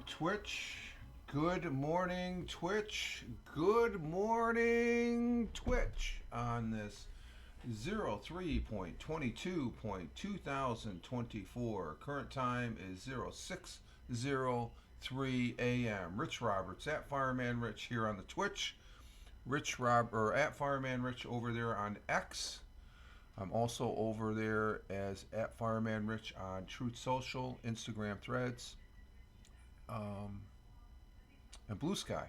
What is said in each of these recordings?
Twitch. Good morning, Twitch. Good morning, Twitch. On this 03.22.2024. Current time is 0603 a.m. Rich Roberts at Fireman Rich here on the Twitch. At Fireman Rich over there on X. I'm also over there as at Fireman Rich on Truth Social, Instagram Threads, and Blue Sky.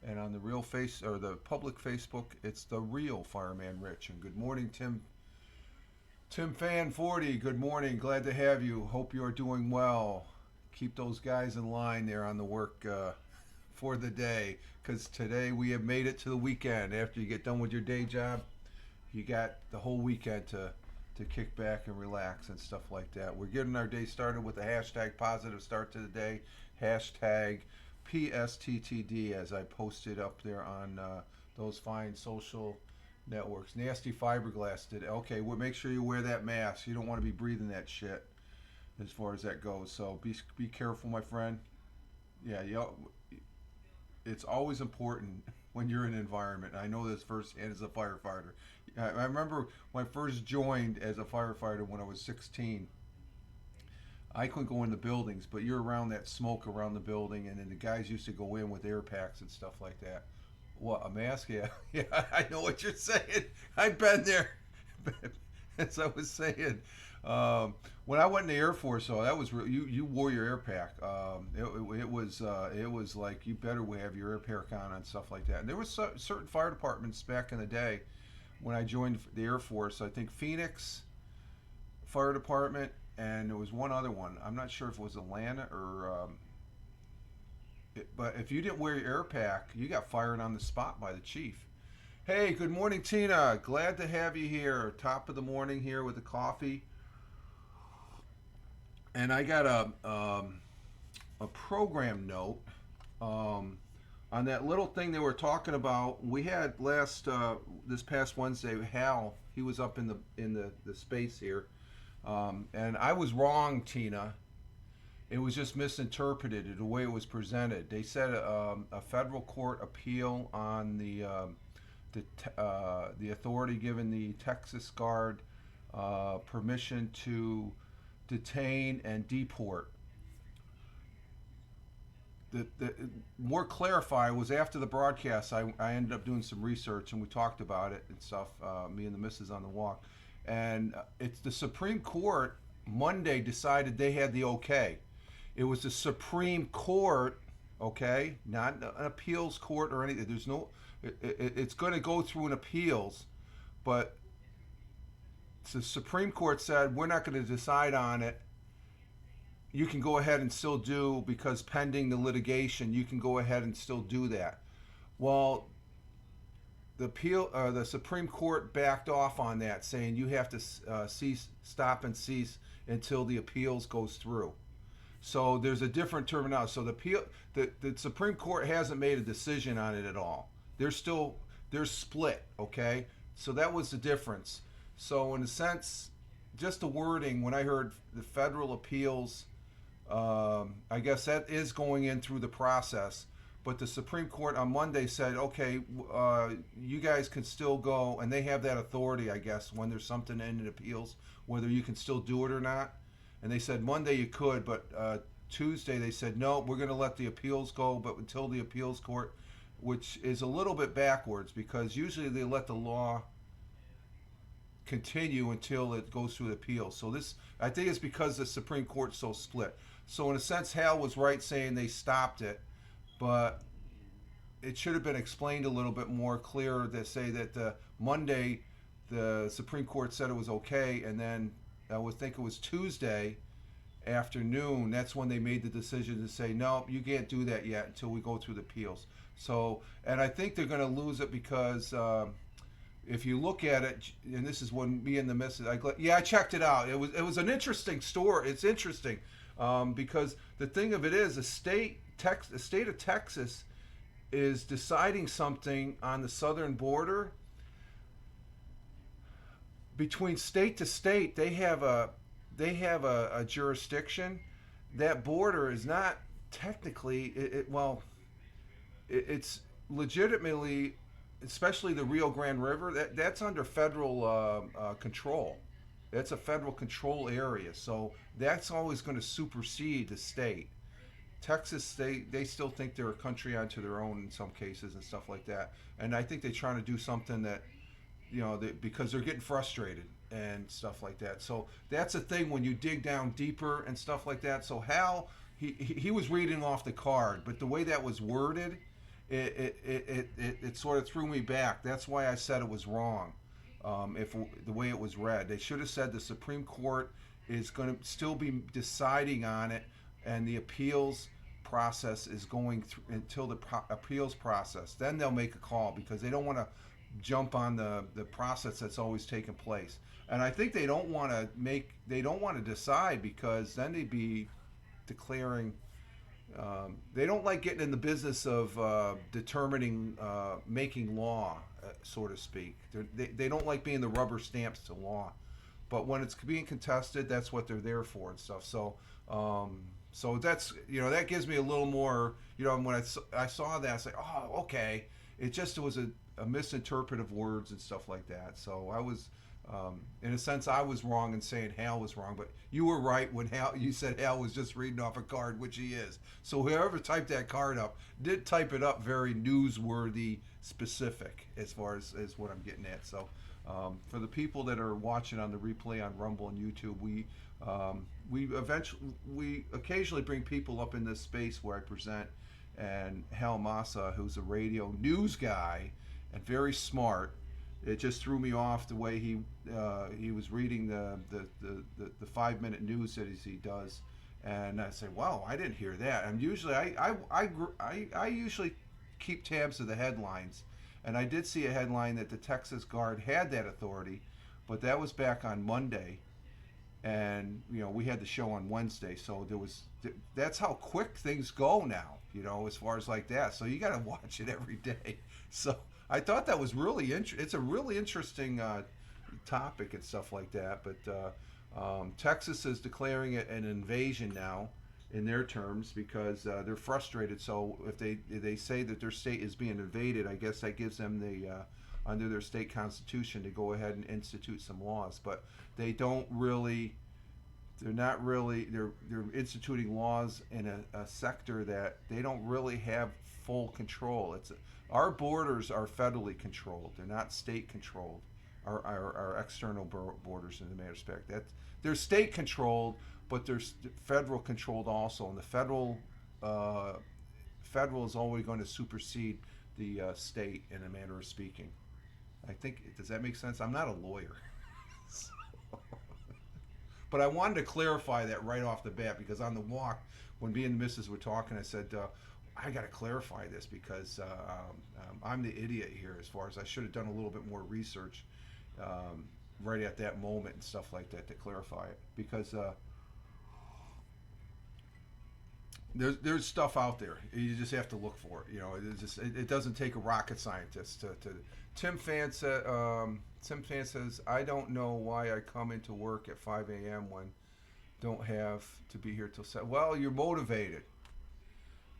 And on the the public Facebook, it's the real Fireman Rich. And good morning, Tim Fan 40. Good morning. Glad to have you. Hope you are doing well. Keep those guys in line there on the work for the day, because today we have made it to the weekend. After you get done with your day job, you got the whole weekend to kick back and relax and stuff like that. We're getting our day started with a hashtag positive start to the day, hashtag PSTTD, as I posted up there on those fine social networks. Nasty Fiberglass did. Okay, well, make sure you wear that mask. You don't want to be breathing that shit as far as that goes. So be careful, my friend. Yeah, it's always important when you're in an environment. I know this firsthand as a firefighter. I remember when I first joined as a firefighter when I was 16. I couldn't go in the buildings, but you're around that smoke around the building, and then the guys used to go in with air packs and stuff like that. What, a mask? Yeah, yeah, I know what you're saying. I've been there. As I was saying, when I went in the Air Force, though, that was you wore your air pack. It was like you better have your air pack on and stuff like that. And there was certain fire departments back in the day when I joined the Air Force. I think Phoenix Fire Department, and there was one other one. I'm not sure if it was Atlanta or. But if you didn't wear your air pack, you got fired on the spot by the chief. Hey, good morning, Tina. Glad to have you here. Top of the morning here with the coffee. And I got a program note on that little thing they were talking about. We had this past Wednesday, Hal. He was up in the space here, and I was wrong, Tina. It was just misinterpreted the way it was presented. They said a federal court appeal on the authority given the Texas Guard permission to detain and deport. The more clarify was after the broadcast. I ended up doing some research and we talked about it and stuff. Me and the missus on the walk, and it's the Supreme Court Monday decided they had the okay. It was the Supreme Court, okay, not an appeals court or anything. There's no. It's going to go through an appeals, but the Supreme Court said we're not going to decide on it. You can go ahead and still do, because pending the litigation, you can go ahead and still do that. Well, the Supreme Court backed off on that, saying you have to stop and cease until the appeals goes through. So there's a different terminology. So the Supreme Court hasn't made a decision on it at all. They're split, okay? So that was the difference. So in a sense, just the wording, when I heard the federal appeals, I guess that is going in through the process. But the Supreme Court on Monday said, okay, you guys can still go, and they have that authority, I guess, when there's something in the appeals, whether you can still do it or not. And they said Monday you could, but Tuesday they said, no, we're going to let the appeals go, but until the appeals court, which is a little bit backwards, because usually they let the law continue until it goes through the appeals. So this, I think, is because the Supreme Court's so split. So in a sense, Hal was right saying they stopped it, but it should have been explained a little bit more clear to say that Monday the Supreme Court said it was okay, and then I would think it was Tuesday afternoon, that's when they made the decision to say, no, you can't do that yet until we go through the appeals. So, and I think they're going to lose it because if you look at it, and this is when me and the missus, I checked it out. It was an interesting story. It's interesting because the thing of it is, the state of Texas is deciding something on the southern border. Between state to state, they have a jurisdiction. That border is not technically, it's legitimately, especially the Rio Grande River. That's under federal control. That's a federal control area, so that's always going to supersede the state. Texas, they still think they're a country unto their own in some cases and stuff like that. And I think they're trying to do something that, because they're getting frustrated and stuff like that. So that's a thing when you dig down deeper and stuff like that. So Hal, he was reading off the card, but the way that was worded, it sort of threw me back. That's why I said it was wrong. If the way it was read, they should have said the Supreme Court is going to still be deciding on it, and the appeals process is going through until the appeals process. Then they'll make a call because they don't want to jump on the process that's always taken place. And I think they don't want to decide because then they'd be declaring. They don't like getting in the business of determining, making law, so to speak. They don't like being the rubber stamps to law. But when it's being contested, that's what they're there for and stuff. So that's, that gives me a little more, when I saw that, I was like, oh, okay. It was a misinterpret of words and stuff like that. So I was, in a sense, I was wrong in saying Hal was wrong, but you were right when you said Hal was just reading off a card, which he is. So whoever typed that card up did type it up very newsworthy specific as far as what I'm getting at. So for the people that are watching on the replay on Rumble and YouTube, we occasionally bring people up in this space where I present, and Hal Massa, who's a radio news guy and very smart. It just threw me off the way he was reading the 5-minute news that he does, and I say, wow, I didn't hear that. And usually I usually keep tabs of the headlines, and I did see a headline that the Texas Guard had that authority, but that was back on Monday, and we had the show on Wednesday, so that's how quick things go now, as far as like that. So you got to watch it every day. So I thought that was really interesting. It's a really interesting topic and stuff like that. But Texas is declaring it an invasion now, in their terms, because they're frustrated. So if they say that their state is being invaded, I guess that gives them the under their state constitution to go ahead and institute some laws. But they don't really. They're instituting laws in a sector that they don't really have full control. Our borders are federally controlled. They're not state controlled. Our external borders, in the matter of respect, they're state controlled, but they're federal controlled also. And the federal is always going to supersede the state, in a manner of speaking. I think, does that make sense? I'm not a lawyer. But I wanted to clarify that right off the bat, because on the walk, when me and the missus were talking, I said, I got to clarify this because I'm the idiot here, as far as I should have done a little bit more research right at that moment and stuff like that to clarify it. Because there's stuff out there. You just have to look for it. It doesn't take a rocket scientist to Tim Fan says, I don't know why I come into work at 5 a.m. when don't have to be here till 7. Well, you're motivated.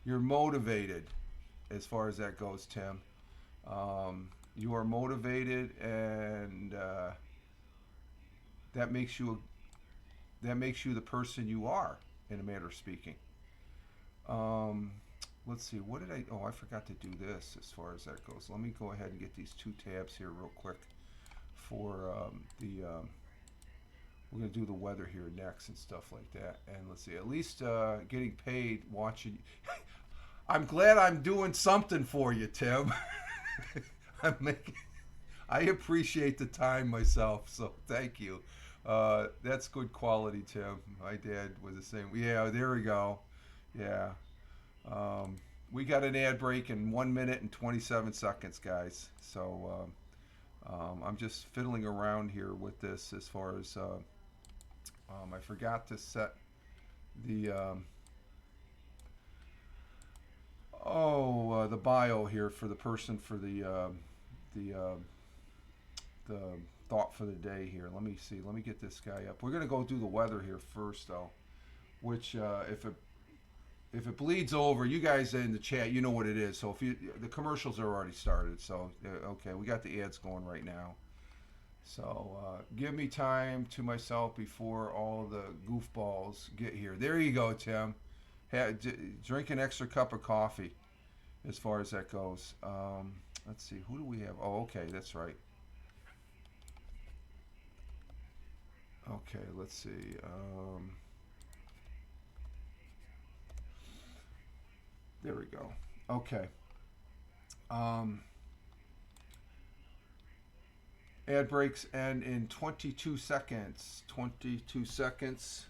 You're motivated as far as that goes, Tim. You are motivated, and that makes you the person you are, in a manner of speaking. Let's see, I forgot to do this as far as that goes. Let me go ahead and get these two tabs here real quick for we're going to do the weather here next and stuff like that. And let's see, at least getting paid watching. I'm glad I'm doing something for you, Tim. I appreciate the time myself, so thank you. That's good quality, Tim. My dad was the same. Yeah, there we go. Yeah. We got an ad break in 1 minute and 27 seconds, guys. So I'm just fiddling around here with this as far as I forgot to set the the bio here for the person for the thought for the day here. Let me see. Let me get this guy up. We're gonna go do the weather here first, though. Which if it if it bleeds over, you guys in the chat, you know what it is. So if you, the commercials are already started. So okay, we got the ads going right now. So give me time to myself before all the goofballs get here. There you go, Tim. Drink an extra cup of coffee as far as that goes. Let's see, who do we have? Oh, okay, that's right. Okay, let's see. There we go. Okay. Um, Ad breaks end in 22 seconds. 22 seconds.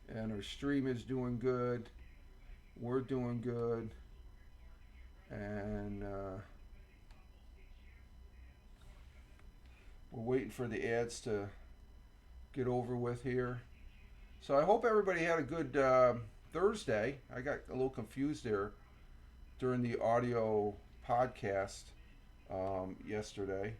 And our stream is doing good. We're doing good. And we're waiting for the ads to get over with here. So I hope everybody had a good Thursday. I got a little confused there during the audio podcast yesterday.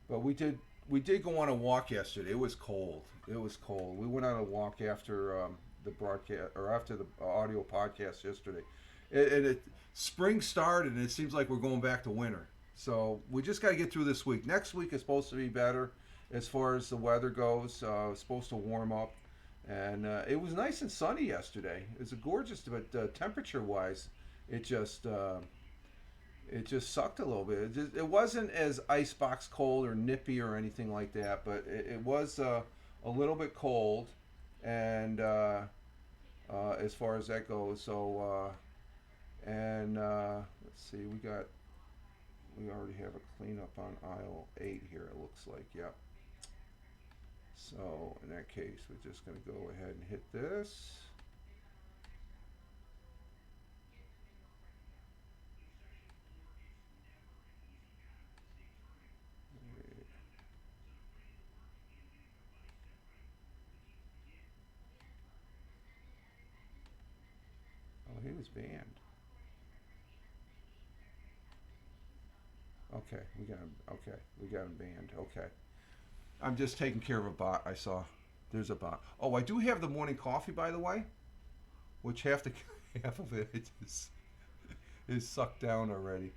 But we did go on a walk yesterday. It was cold. It was cold. We went on a walk after the broadcast or after the audio podcast yesterday. Spring started and it seems like we're going back to winter. So we just got to get through this week. Next week is supposed to be better as far as the weather goes. It's supposed to warm up, and it was nice and sunny yesterday. It was gorgeous, but temperature wise, it just it just sucked a little bit. It wasn't as icebox cold or nippy or anything like that, but it was a little bit cold, and as far as that goes. So and let's see, we already have a cleanup on aisle 8 here. It looks like, yep. So in that case, we're just going to go ahead and hit this. Oh, he was banned. Okay, we got him. Okay, we got him banned. Okay, I'm just taking care of a bot. I saw there's a bot. Oh, I do have the morning coffee, by the way, which half of it is sucked down already.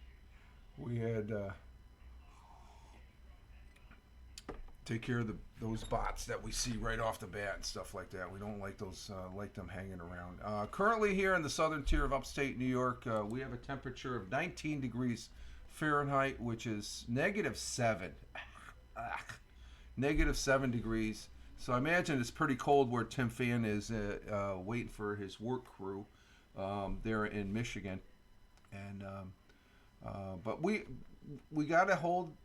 We had take care of those bots that we see right off the bat and stuff like that. We don't like those like them hanging around. Currently here in the southern tier of upstate New York, we have a temperature of 19 degrees Fahrenheit, which is -7. -7 degrees. So I imagine it's pretty cold where Tim Fan is waiting for his work crew there in Michigan. And but we got to hold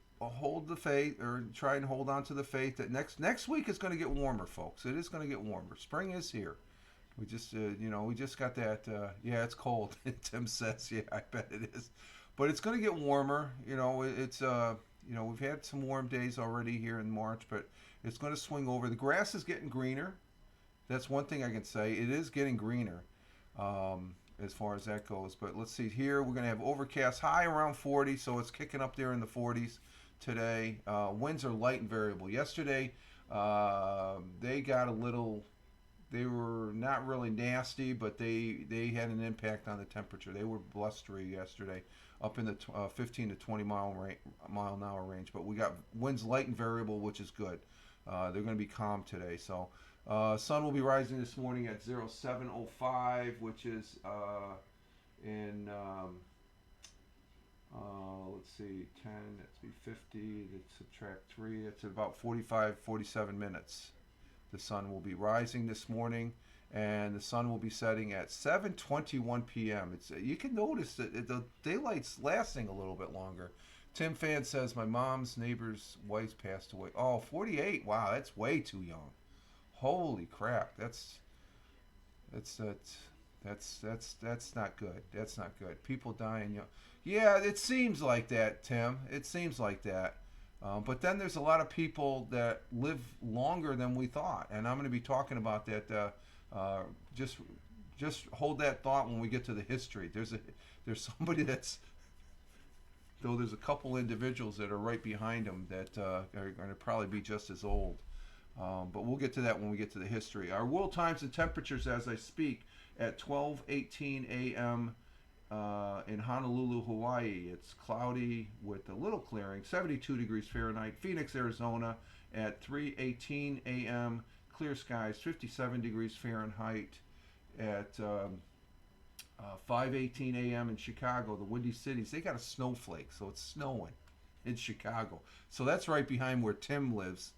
the faith, or try and hold on to the faith that next week is going to get warmer, folks. It is going to get warmer. Spring is here. We just we just got that. Yeah, it's cold. Tim says, yeah, I bet it is. But it's going to get warmer. It's we've had some warm days already here in March, but it's going to swing over. The grass is getting greener. That's one thing I can say. It is getting greener as far as that goes. But let's see here. We're going to have overcast, high around 40, so it's kicking up there in the 40s today. Winds are light and variable. Yesterday, they got a little. They were not really nasty, but they had an impact on the temperature. They were blustery yesterday, up in the 15 to 20 mile an hour range. But we got winds light and variable, which is good. They're going to be calm today. So sun will be rising this morning at 07:05, which is in let's see, 10. That's be 50. Let's subtract 3. That's about 45, 47 minutes. The sun will be rising this morning, and the sun will be setting at 7:21 p.m. You can notice that the daylight's lasting a little bit longer. Tim Fan says my mom's neighbor's wife passed away. Oh, 48. Wow, that's way too young. Holy crap. That's not good. That's not good. People dying young. Yeah, it seems like that, Tim. It seems like that. But then there's a lot of people that live longer than we thought, and I'm going to be talking about that. Uh, just just hold that thought when we get to the history. There's somebody that's, though there's a couple individuals that are right behind them that are going to probably be just as old. But we'll get to that when we get to the history. Our world times and temperatures as I speak at 12:18 a.m. In Honolulu, Hawaii. It's cloudy with a little clearing, 72 degrees Fahrenheit. Phoenix, Arizona at 3:18 a.m. Clear skies, 57 degrees Fahrenheit. At 5:18 a.m. in Chicago, the Windy Cities, they got a snowflake, so it's snowing in Chicago. So that's right behind where Tim lives.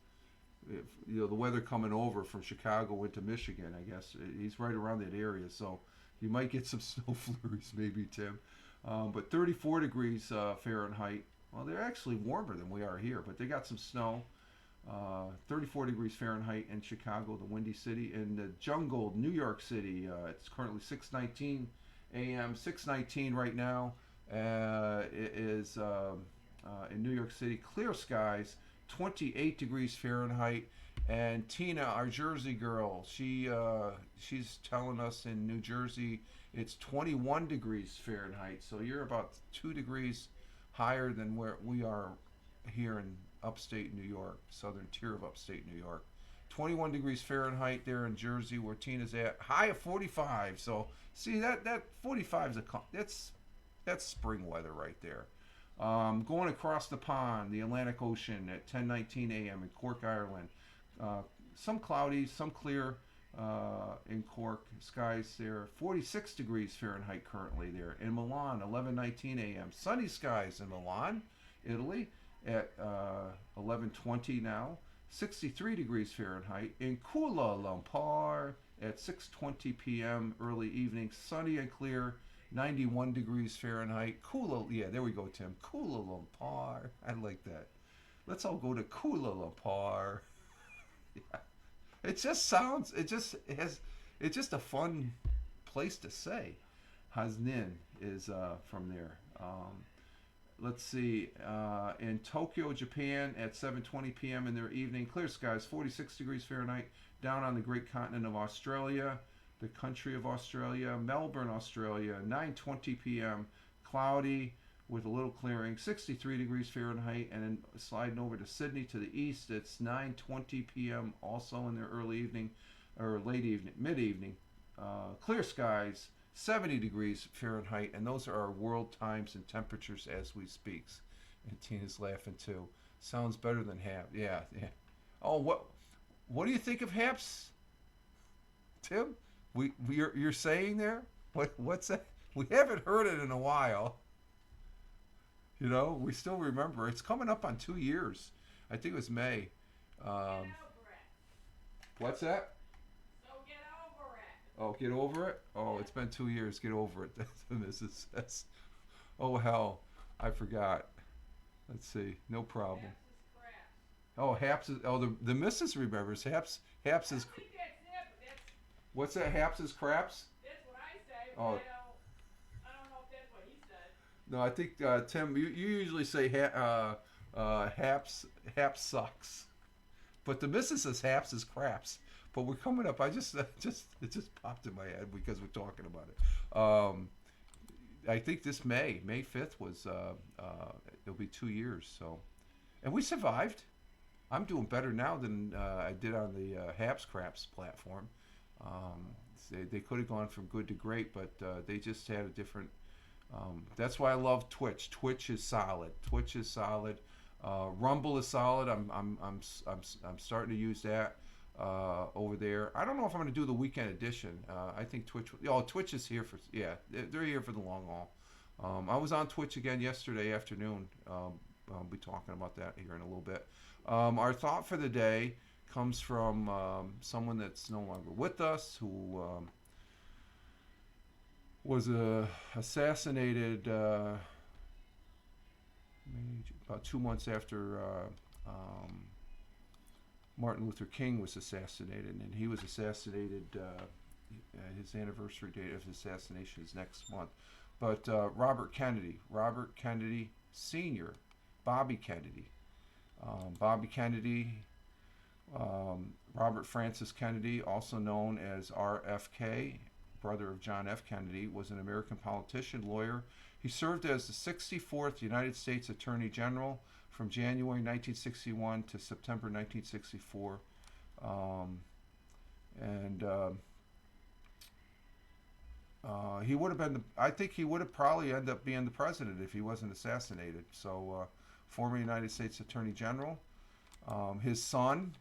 If, the weather coming over from Chicago into Michigan, I guess he's right around that area. So you might get some snow flurries, maybe, Tim. But 34 degrees Fahrenheit. Well, they're actually warmer than we are here, but they got some snow. 34 degrees Fahrenheit in Chicago, the Windy City. In the jungle, New York City, it's currently 6:19 a.m. 6:19 right now. It is in New York City, clear skies, 28 degrees Fahrenheit. And Tina, our Jersey girl, she's telling us in New Jersey it's 21 degrees Fahrenheit. So you're about 2 degrees higher than where we are here in upstate New York, southern tier of upstate New York. 21 degrees Fahrenheit there in Jersey where Tina's at. High of 45. So see that 45 is that's spring weather right there. Going across the pond, the Atlantic Ocean at 10:19 a.m. in Cork, Ireland. Some cloudy, some clear in Cork. Skies there. 46 degrees Fahrenheit currently there. In Milan, 11:19 a.m. Sunny skies in Milan, Italy at 11:20 now. 63 degrees Fahrenheit. In Kuala Lumpur at 6:20 p.m. early evening. Sunny and clear. 91 degrees Fahrenheit. Yeah, there we go, Tim. Kuala Lumpur. I like that. Let's all go to Kuala Lumpur. Yeah. It's just a fun place to say. Haznin is from there. Let's see. In Tokyo, Japan at 7:20 p.m. in their evening. Clear skies, 46 degrees Fahrenheit. Down on the great continent of Australia, the country of Australia. Melbourne, Australia, 9:20 p.m. Cloudy with a little clearing, 63 degrees Fahrenheit. And then sliding over to Sydney to the east, it's 9:20 p.m. also in their early evening, or late evening, mid-evening. Clear skies, 70 degrees Fahrenheit. And those are our world times and temperatures as we speak. And Tina's laughing too. Sounds better than HAPS. Yeah, yeah. Oh, what do you think of HAPS, Tim? You're saying there? What's that? We haven't heard it in a while. We still remember. It's coming up on 2 years. I think it was May. What's that? So get over it. Oh, get over it? Oh, it's been 2 years. Get over it. Mrs. S. Oh, hell. I forgot. Let's see. No problem. Oh, HAPS is... Oh, the Mrs. remembers. HAPS is... I think that's it, but that's What's that? HAPS is craps? That's what I say, but Oh. I don't know if that's what he said. No, I think, Tim, you usually say HAPS sucks. But the Mrs. says HAPS is craps. But we're coming up. It just popped in my head because we're talking about it. I think this May 5th was, it'll be 2 years. So, and we survived. I'm doing better now than I did on the HAPS Craps platform. They could have gone from good to great, but they just had a different. That's why I love Twitch. Twitch is solid. Rumble is solid. I'm starting to use that over there. I don't know if I'm going to do the weekend edition. I think Twitch. Twitch is here for. Yeah, they're here for the long haul. I was on Twitch again yesterday afternoon. I'll be talking about that here in a little bit. Our thought for the day comes from someone that's no longer with us, who was assassinated about 2 months after Martin Luther King was assassinated, and he was assassinated. His anniversary date of his assassination is next month. But Robert Kennedy Sr., Bobby Kennedy. Bobby Kennedy, Robert Francis Kennedy, also known as RFK, brother of John F. Kennedy, was an American politician, lawyer. He served as the 64th United States Attorney General from January 1961 to September 1964. Um, and he would have been, I think he would have probably ended up being the president if he wasn't assassinated. So, former United States Attorney General. His son,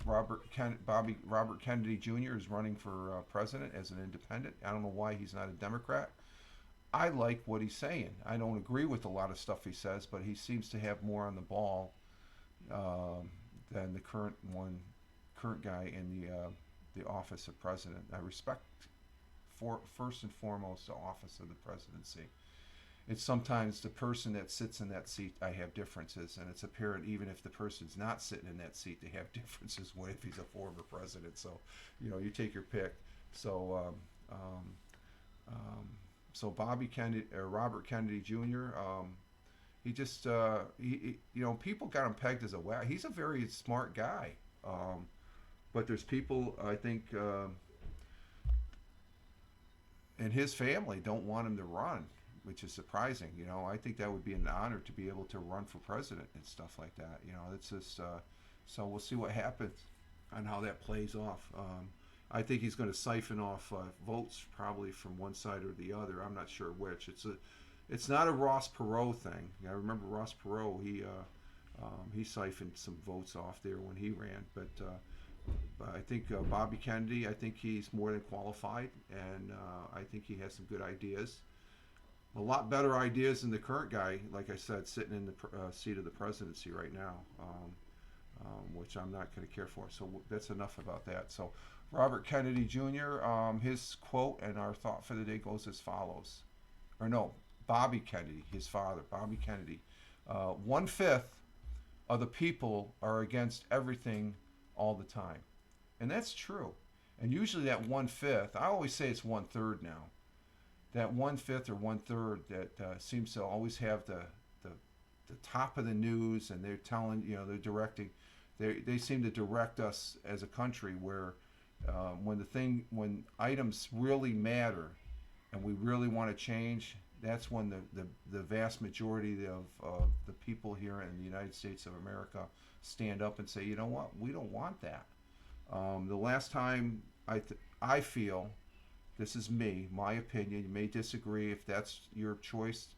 Robert Kennedy Jr., is running for president as an independent. I don't know why he's not a Democrat. I like what he's saying. I don't agree with a lot of stuff he says, but he seems to have more on the ball than the current guy in the office of president. I respect first and foremost the office of the presidency. It's sometimes the person that sits in that seat, I have differences, and it's apparent even if the person's not sitting in that seat, they have differences. What if he's a former president? So, you take your pick. So, so Bobby Kennedy, or Robert Kennedy Jr. He just, people got him pegged as a whack. He's a very smart guy, but there's people I think in his family don't want him to run, which is surprising. I think that would be an honor to be able to run for president and stuff like that. It's just so we'll see what happens and how that plays off. I think he's going to siphon off votes probably from one side or the other. I'm not sure which. It's not a Ross Perot thing. I remember Ross Perot. He siphoned some votes off there when he ran, but I think Bobby Kennedy. I think he's more than qualified, and I think he has some good ideas. A lot better ideas than the current guy, like I said, sitting in the seat of the presidency right now, which I'm not going to care for. So that's enough about that. So Robert Kennedy Jr., his quote and our thought for the day goes as follows. Or no, Bobby Kennedy, his father, Bobby Kennedy. 1/5 of the people are against everything all the time. And that's true. And usually that 1/5, I always say it's 1/3 now. That 1/5 or 1/3 that seems to always have the top of the news, and they're telling, they're directing, they seem to direct us as a country where when items really matter and we really want to change, that's when the vast majority of the people here in the United States of America stand up and say, you know what, we don't want that. The last time I feel, this is me, my opinion. You may disagree. If that's your choice,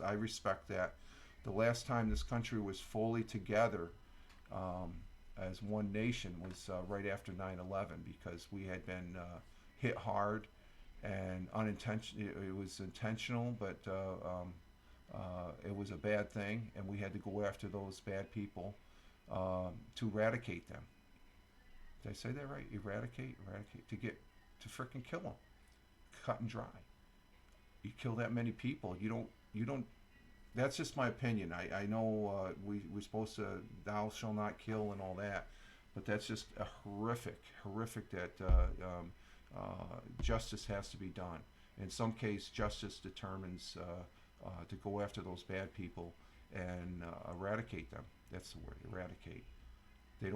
I respect that. The last time this country was fully together as one nation was right after 9/11, because we had been hit hard and unintentional. It was intentional, but it was a bad thing, and we had to go after those bad people to eradicate them. Did I say that right? Eradicate, to frickin' kill them. Cut and dry. You kill that many people, you don't. That's just my opinion. I know we're supposed to, thou shall not kill and all that, but that's just a horrific that justice has to be done. In some case, justice determines to go after those bad people and eradicate them. That's the word, eradicate. They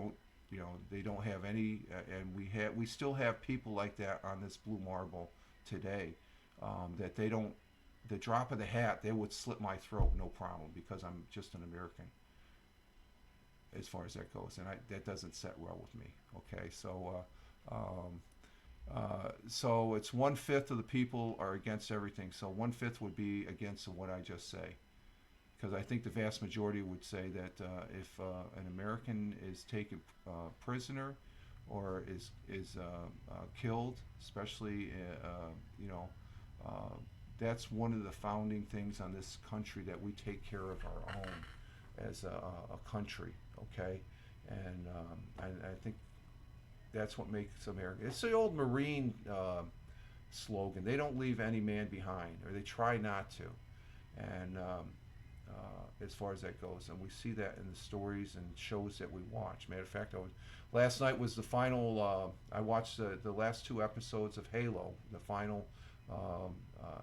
don't have any, and we still have people like that on this blue marble today, that they don't, the drop of the hat, they would slit my throat, no problem, because I'm just an American, as far as that goes, and that doesn't set well with me. Okay, so so it's 1/5 of the people are against everything. So 1/5 would be against what I just say, because I think the vast majority would say that if an American is taken prisoner or is killed, especially that's one of the founding things on this country, that we take care of our own as a country, okay? And I think that's what makes America. It's the old Marine slogan. They don't leave any man behind, or they try not to. And as far as that goes, and we see that in the stories and shows that we watch. Matter of fact, last night was the final. I watched the last 2 episodes of Halo, the final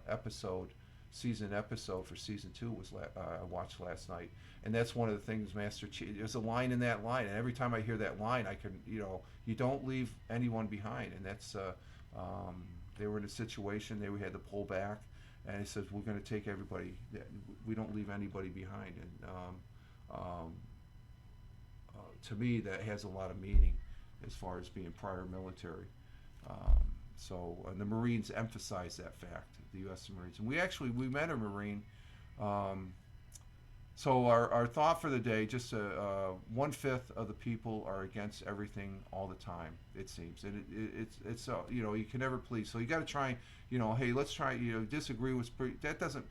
episode. season episode for season 2 was I watched last night, and that's one of the things Master Chief. There's a line in that line, and every time I hear that line, I can, you don't leave anyone behind, and that's they were in a situation they had to pull back, and he says we're going to take everybody. We don't leave anybody behind, and to me that has a lot of meaning as far as being prior military. And the Marines emphasize that fact, the U.S. Marines. And we met a Marine. So our thought for the day, just 1/5 of the people are against everything all the time, it seems. And it's you can never please. So you got to try, hey, let's try, disagree with, that doesn't,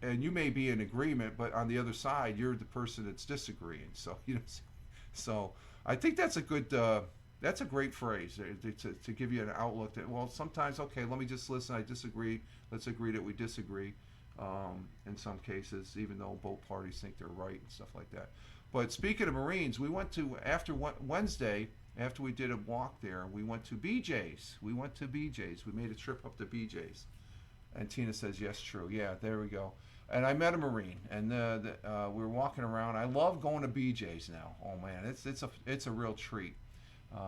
and you may be in agreement, but on the other side, you're the person that's disagreeing. So, so I think that's a good, that's a great phrase to give you an outlook that, well, sometimes, okay, let me just listen. I disagree. Let's agree that we disagree in some cases, even though both parties think they're right and stuff like that. But speaking of Marines, we went to, Wednesday, after we did a walk there, we went to BJ's. We made a trip up to BJ's. And Tina says, yes, true. Yeah, there we go. And I met a Marine, and we were walking around. I love going to BJ's now. Oh man, it's a real treat.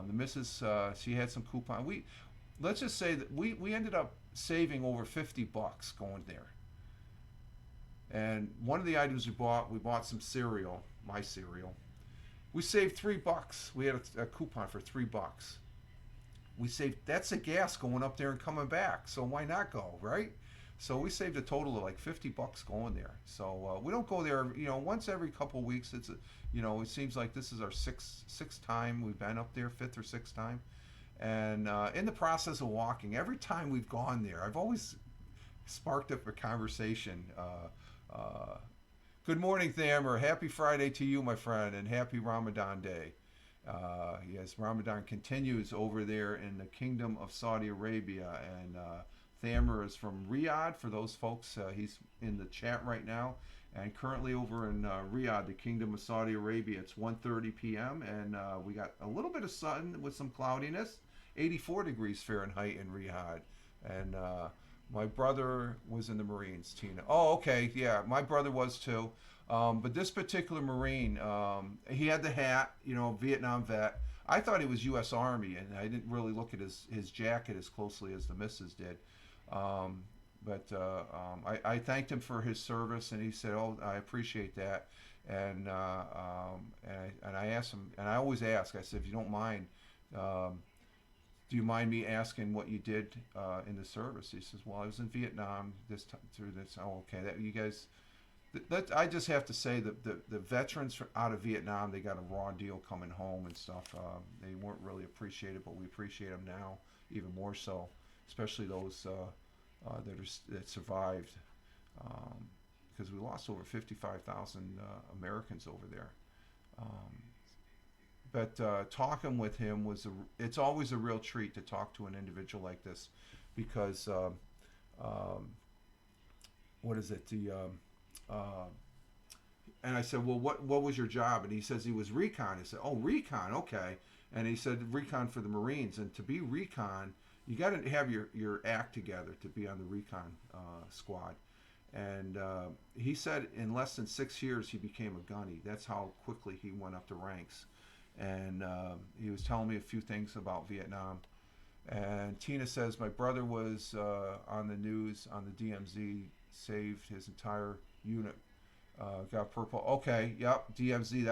The missus, she had some coupon. Let's just say that we ended up saving over $50 going there. And one of the items we bought some cereal, my cereal. We saved $3. We had a coupon for $3. We saved, that's the gas going up there and coming back. So why not go, right? So we saved a total of like $50 going there. So we don't go there, once every couple of weeks. It's, it seems like this is our sixth time we've been up there, 5th or 6th time. And in the process of walking, every time we've gone there, I've always sparked up a conversation. Good morning, Thamer. Happy Friday to you, my friend, and happy Ramadan Day. Yes, Ramadan continues over there in the Kingdom of Saudi Arabia, and Thamer is from Riyadh. For those folks, he's in the chat right now, and currently over in Riyadh, the Kingdom of Saudi Arabia. It's 1:30 p.m. and we got a little bit of sun with some cloudiness. 84 degrees Fahrenheit in Riyadh, and my brother was in the Marines, Tina. Oh, okay, yeah, my brother was too. But this particular Marine, he had the hat, Vietnam vet. I thought he was U.S. Army, and I didn't really look at his jacket as closely as the missus did. I thanked him for his service, and he said, "Oh, I appreciate that." And I asked him, and I always ask. I said, "If you don't mind, do you mind me asking what you did in the service?" He says, "Well, I was in Vietnam through this." Oh, okay. That you guys. I just have to say that the veterans out of Vietnam, they got a raw deal coming home and stuff. They weren't really appreciated, but we appreciate them now even more so, especially those that survived, because we lost over 55,000 Americans over there. But talking with him it's always a real treat to talk to an individual like this, because what is it, and I said, well, what was your job? And he says he was recon. I said, oh, recon, okay. And he said recon for the Marines. And to be recon, you got to have your act together to be on the recon squad. And he said in less than 6 years he became a gunny. That's how quickly he went up the ranks. And he was telling me a few things about Vietnam. And Tina says, my brother was on the news on the DMZ, saved his entire unit, got purple. Okay, yep, DMZ,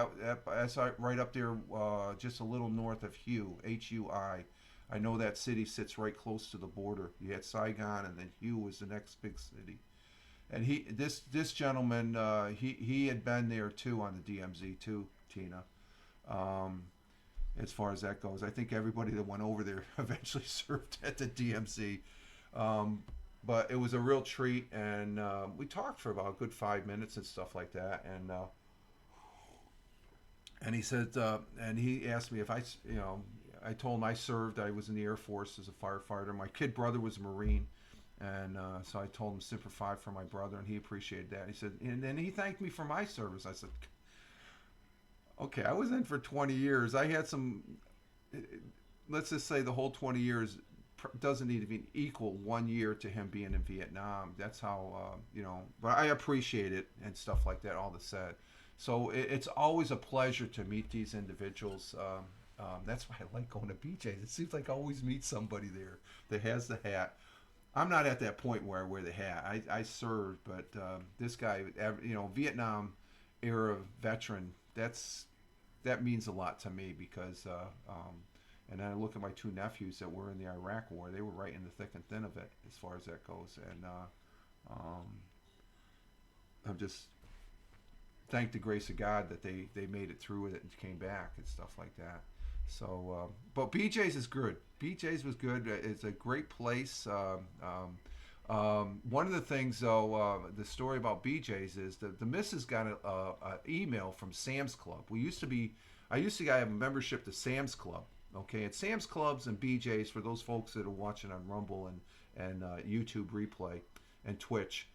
that's right up there, just a little north of Hue, Hui. I know that city sits right close to the border. You had Saigon, and then Hue was the next big city. And this gentleman, he had been there too on the DMZ too, Tina. As far as that goes, I think everybody that went over there eventually served at the DMZ. But it was a real treat, and we talked for about a good 5 minutes and stuff like that. And he said, and he asked me if I told him I served. I was in the Air Force as a firefighter. My kid brother was a Marine, and so I told him Semper Fi for my brother, and he appreciated that. He said, and then he thanked me for my service. I said, okay, I was in for 20 years. I had some, let's just say the whole 20 years, doesn't even equal 1 year to him being in Vietnam. That's how But I appreciate it and stuff like that. All the said, so it's always a pleasure to meet these individuals. That's why I like going to BJ's. It seems like I always meet somebody there that has the hat. I'm not at that point where I wear the hat. I served, but this guy, Vietnam era veteran. That means a lot to me because. And then I look at my two nephews that were in the Iraq War. They were right in the thick and thin of it as far as that goes. And I'm just thank the grace of God that they made it through with it and came back and stuff like that. So, but BJ's is good. BJ's was good. It's a great place. One of the things, though, the story about BJ's is that the missus got an email from Sam's Club. I used to have a membership to Sam's Club. Okay, at Sam's Clubs and BJ's, for those folks that are watching on Rumble and YouTube replay and Twitch,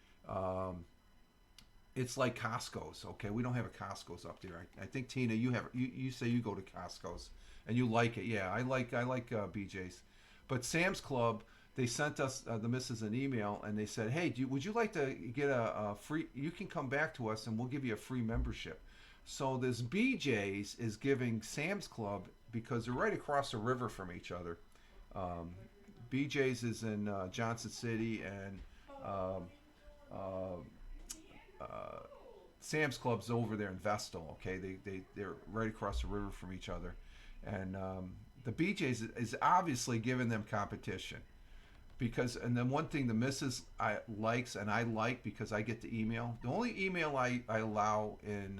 it's like Costco's. Okay, we don't have a Costco's up there. I think Tina, you say you go to Costco's and you like it. Yeah, I like BJ's, but Sam's Club, they sent us the missus an email and they said, hey, would you like to get a free? You can come back to us and we'll give you a free membership. So this BJ's is giving Sam's Club, because they're right across the river from each other. BJ's is in Johnson City, and Sam's Club's over there in Vestal. Okay, they're right across the river from each other, and the BJ's is obviously giving them competition. And then one thing the missus likes, and I like because I get the email. The only email I allow in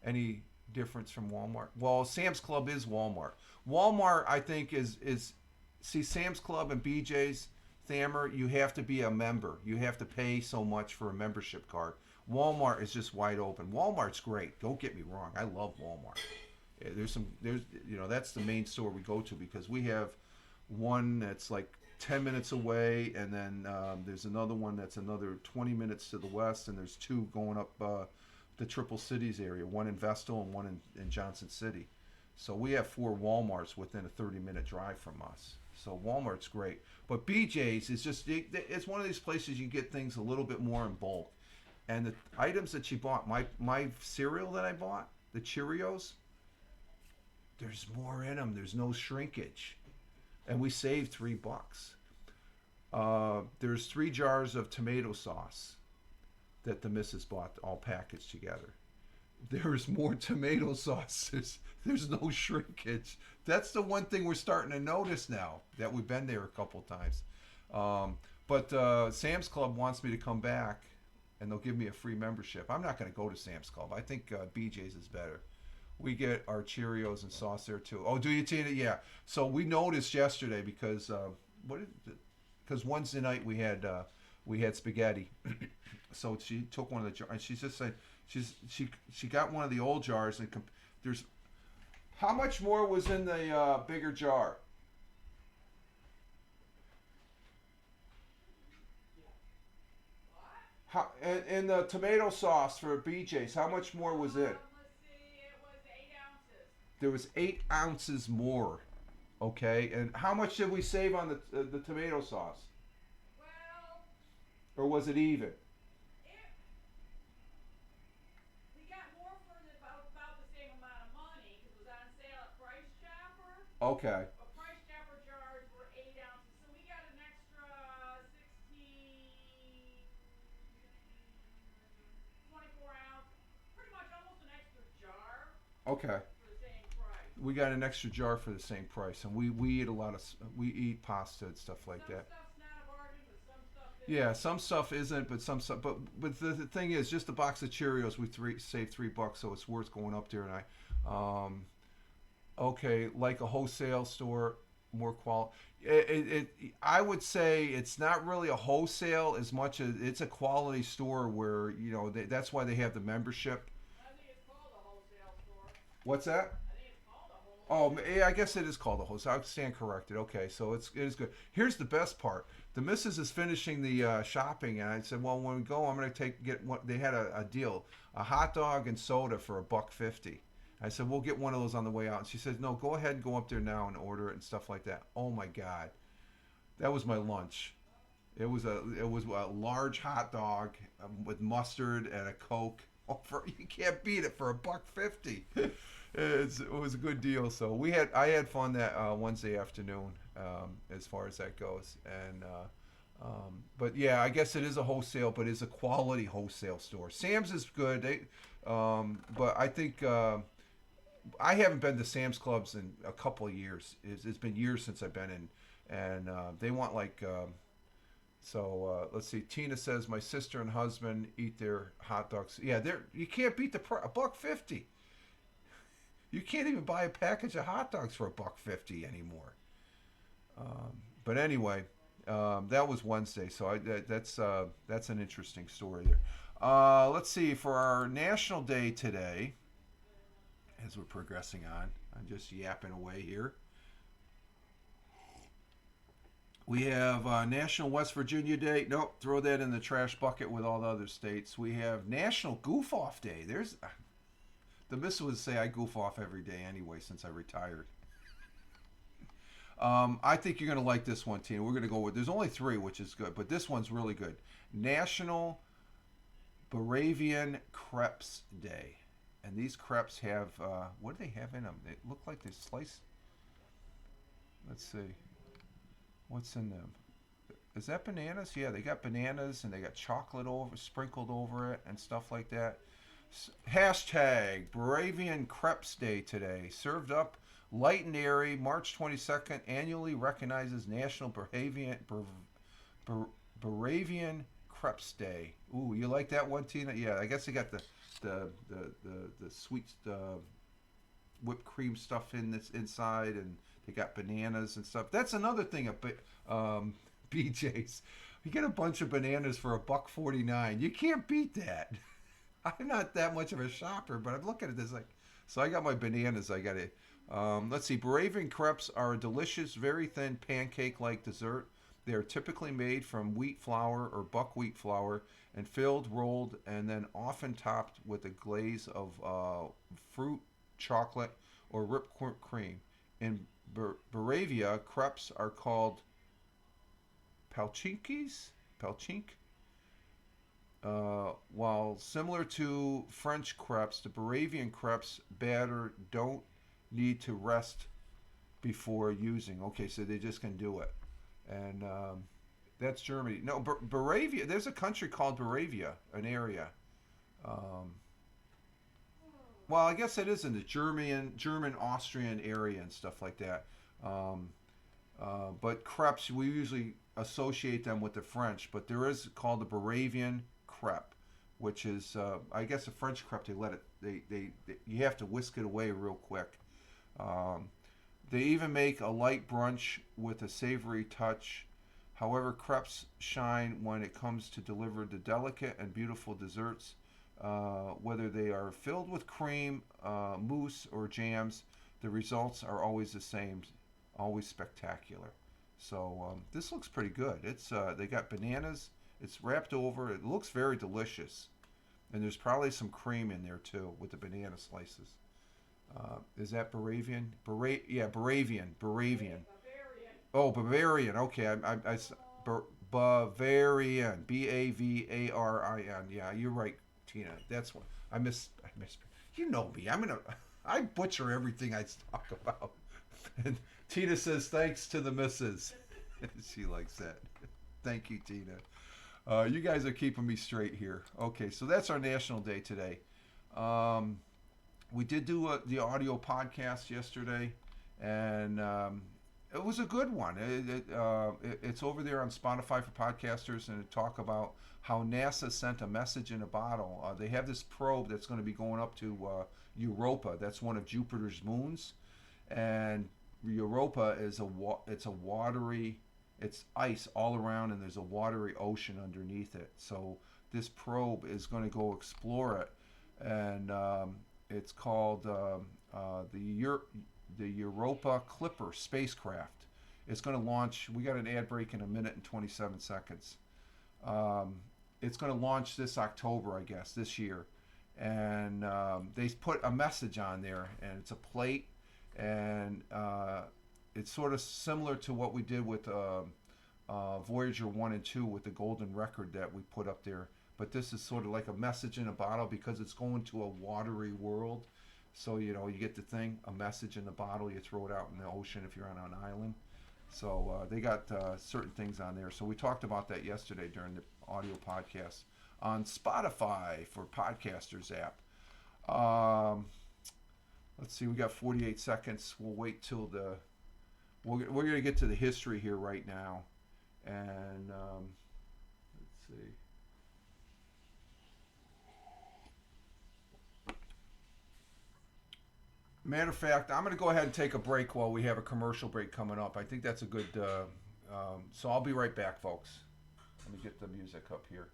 any difference from Walmart. Well, Sam's Club is Walmart. Walmart, I think, is see, Sam's Club and BJ's, Thammer, you have to be a member. You have to pay so much for a membership card. Walmart is just wide open. Walmart's great. Don't get me wrong. I love Walmart. That's the main store we go to because we have one that's like 10 minutes away, and then there's another one that's another 20 minutes to the west, and there's two going up the Triple Cities area, one in Vestal and one in Johnson City. So we have 4 Walmarts within a 30-minute drive from us. So Walmart's great. But BJ's is just, it's one of these places you get things a little bit more in bulk. And the items that she bought, my cereal that I bought, the Cheerios, there's more in them. There's no shrinkage. And we saved $3. There's 3 jars of tomato sauce that the missus bought, all packaged together. There's more tomato sauce. There's no shrinkage. That's the one thing we're starting to notice now that we've been there a couple times. But Sam's Club wants me to come back, and they'll give me a free membership. I'm not going to go to Sam's Club. I think BJ's is better. We get our Cheerios and sauce there too. Oh, do you, Tina? Yeah. So we noticed yesterday because Wednesday night we had spaghetti. So she took one of the jars, and she's just saying she got one of the old jars, and there's how much more was in the bigger jar? How, and the tomato sauce for BJ's, how much more was in? Let's see, it was 8 ounces. There was 8 ounces more. Okay, and how much did we save on the tomato sauce? Well, Or was it even? we got more for about the same amount of money because it was on sale at Price Chopper. Okay. But Price Chopper jars were 8 ounces, so we got an extra 24 ounce, pretty much almost an extra jar Okay. for the same price. We got an extra jar for the same price, and we eat we eat pasta and stuff like Some that. stuff's not a bargain, but some stuff is. Yeah, some stuff isn't, but some stuff. But the thing is, just a box of Cheerios, we saved $3, so it's worth going up there. And okay, like a wholesale store, more quality. I would say it's not really a wholesale as much as it's a quality store where that's why they have the membership. I think it's called a wholesale store. What's that? I think it's called a wholesale. Oh, yeah, I guess it is called a wholesale. I stand corrected. Okay, so it is good. Here's the best part. The missus is finishing the shopping, and I said, well, when we go, I'm going to get one. They had a deal, a hot dog and soda for $1.50. I said, we'll get one of those on the way out. And she said, no, go ahead and go up there now and order it and stuff like that. Oh, my God. That was my lunch. It was a large hot dog with mustard and a Coke. Oh, you can't beat it for $1.50. It was a good deal. So I had fun that Wednesday afternoon, as far as that goes. And but yeah, I guess it is a wholesale, but it's a quality wholesale store. Sam's is good. But I think I haven't been to Sam's Clubs in a couple of years. It's been years since I've been in, and they want like. So let's see. Tina says my sister and husband eat their hot dogs. Yeah, you can't beat the price. $1.50. You can't even buy a package of hot dogs for $1.50 anymore. But anyway, that was Wednesday, so that's an interesting story there. Let's see, for our National Day today, as we're progressing on, I'm just yapping away here. We have National West Virginia Day. Nope, throw that in the trash bucket with all the other states. We have National Goof Off Day. There's the miss would say I goof off every day anyway since I retired. I think you're going to like this one, Tina. We're going to go with. There's only three, which is good, but this one's really good. National Bavarian Crepes Day, and these crepes have what do they have in them? They look like they slice. Let's see, what's in them? Is that bananas? Yeah, they got bananas and they got chocolate sprinkled over it and stuff like that. Hashtag Bavarian Crepes Day today. Served up light and airy. March 22nd annually recognizes National Bavarian Crepes Day. Ooh, you like that one, Tina? Yeah, I guess they got the sweet whipped cream stuff in this inside, and they got bananas and stuff. That's another thing at BJ's. You get a bunch of bananas for $1.49. You can't beat that. I'm not that much of a shopper, but I'm looking at this like. So I got my bananas. I got it. Let's see. Bavarian crepes are a delicious, very thin pancake-like dessert. They are typically made from wheat flour or buckwheat flour and filled, rolled, and then often topped with a glaze of fruit, chocolate, or whipped cream. In Bavaria, crepes are called palchinkis. Palchink. While similar to French crepes, the Bavarian crepes batter don't need to rest before using. Okay, so they just can do it. And that's Germany. No, Bavaria, there's a country called Bavaria, an area. Um, well, I guess it is in the German, Austrian area and stuff like that. Um, but crepes, we usually associate them with the French, but there is called the Bavarian crepe, which is I guess a French crepe. They let it. They you have to whisk it away real quick. They even make a light brunch with a savory touch. However, crepes shine when it comes to deliver the delicate and beautiful desserts. Whether they are filled with cream, mousse, or jams, the results are always the same, always spectacular. So this looks pretty good. It's they got bananas. It's wrapped over. It looks very delicious, and there's probably some cream in there too with the banana slices. Is that Bavarian? Yeah, Bavarian. Bavarian. Oh, Bavarian. Okay, Bavarian. Bavarin. Yeah, you're right, Tina. That's what I miss. You know me. I butcher everything I talk about. And Tina says thanks to the missus. She likes that. Thank you, Tina. You guys are keeping me straight here. Okay, so that's our National Day today. We did do the audio podcast yesterday, and it was a good one. It's over there on Spotify for podcasters, and it talk about how NASA sent a message in a bottle. They have this probe that's going to be going up to Europa. That's one of Jupiter's moons, and Europa is it's a watery. It's ice all around, and there's a watery ocean underneath it. So this probe is going to go explore it, and it's called the Europa Clipper spacecraft. It's going to launch. We got an ad break in 1:27. It's going to launch this October, I guess, this year, and they put a message on there, and it's a plate, and it's sort of similar to what we did with Voyager 1 and 2 with the golden record that we put up there. But this is sort of like a message in a bottle because it's going to a watery world. So, you get the thing, a message in the bottle, you throw it out in the ocean if you're on an island. So they got certain things on there. So we talked about that yesterday during the audio podcast on Spotify for Podcasters app. Let's see, we got 48 seconds. We'll wait till we're going to get to the history here right now. And let's see. Matter of fact, I'm going to go ahead and take a break while we have a commercial break coming up. I think that's a good, so I'll be right back, folks. Let me get the music up here.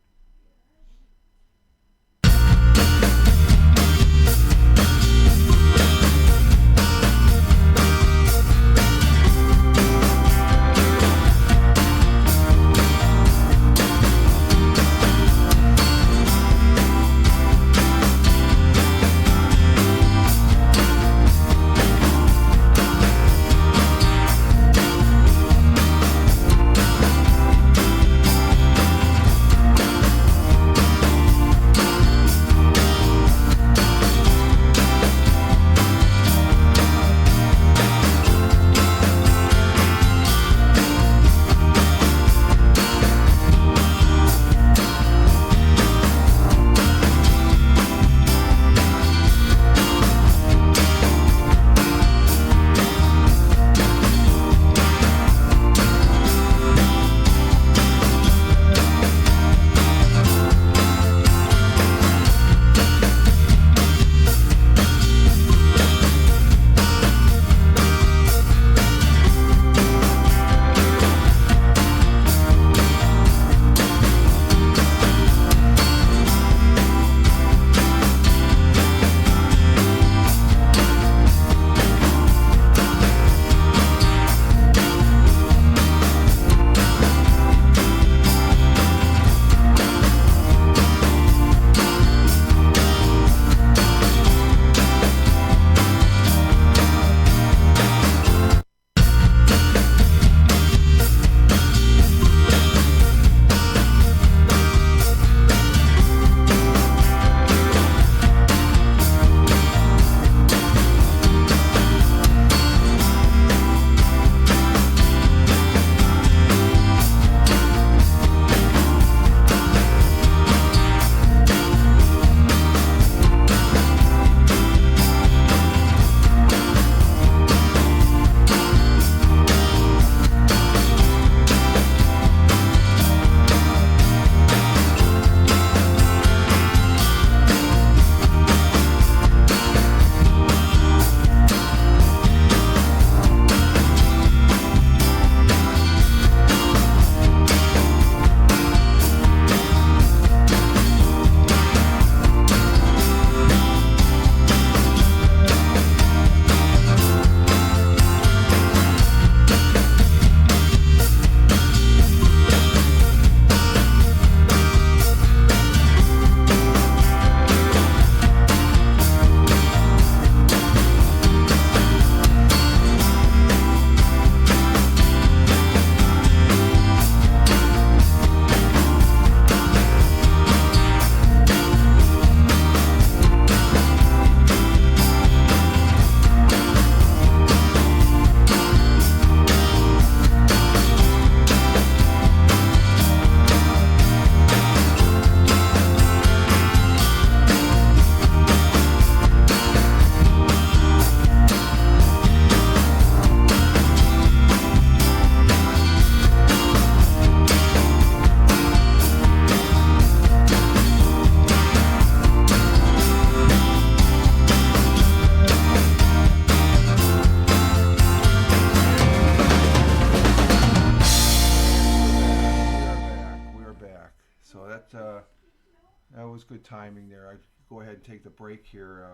That was good timing there. I go ahead and take the break here.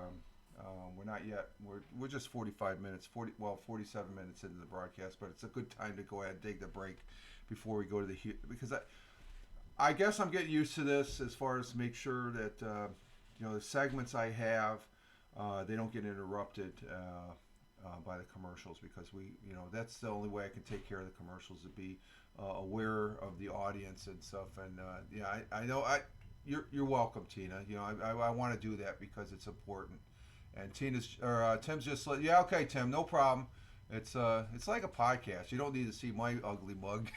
We're not yet. We're just 47 minutes into the broadcast, but it's a good time to go ahead and take the break before we go to the because I guess I'm getting used to this as far as make sure that the segments I have they don't get interrupted by by the commercials because that's the only way I can take care of the commercials, to be aware of the audience and stuff. And yeah, I know you're welcome, Tina. I want to do that because it's important. And Tim's just like, yeah, okay, Tim, no problem. It's like a podcast. You don't need to see my ugly mug.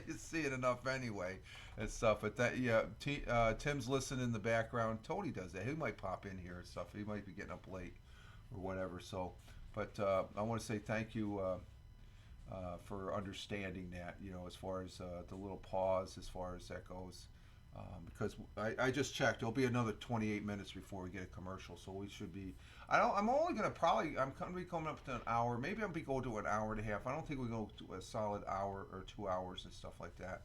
You see it enough anyway and stuff. But that, yeah, Tim's listening in the background. Tony does that. He might pop in here and stuff. He might be getting up late or whatever. So, but I want to say thank you for understanding that. As far as the little pause, as far as that goes. Because I just checked, it'll be another 28 minutes before we get a commercial, so we should be. I'm only gonna I'm gonna be coming up to an hour. Maybe I'll be going to an hour and a half. I don't think we go to a solid hour or 2 hours and stuff like that.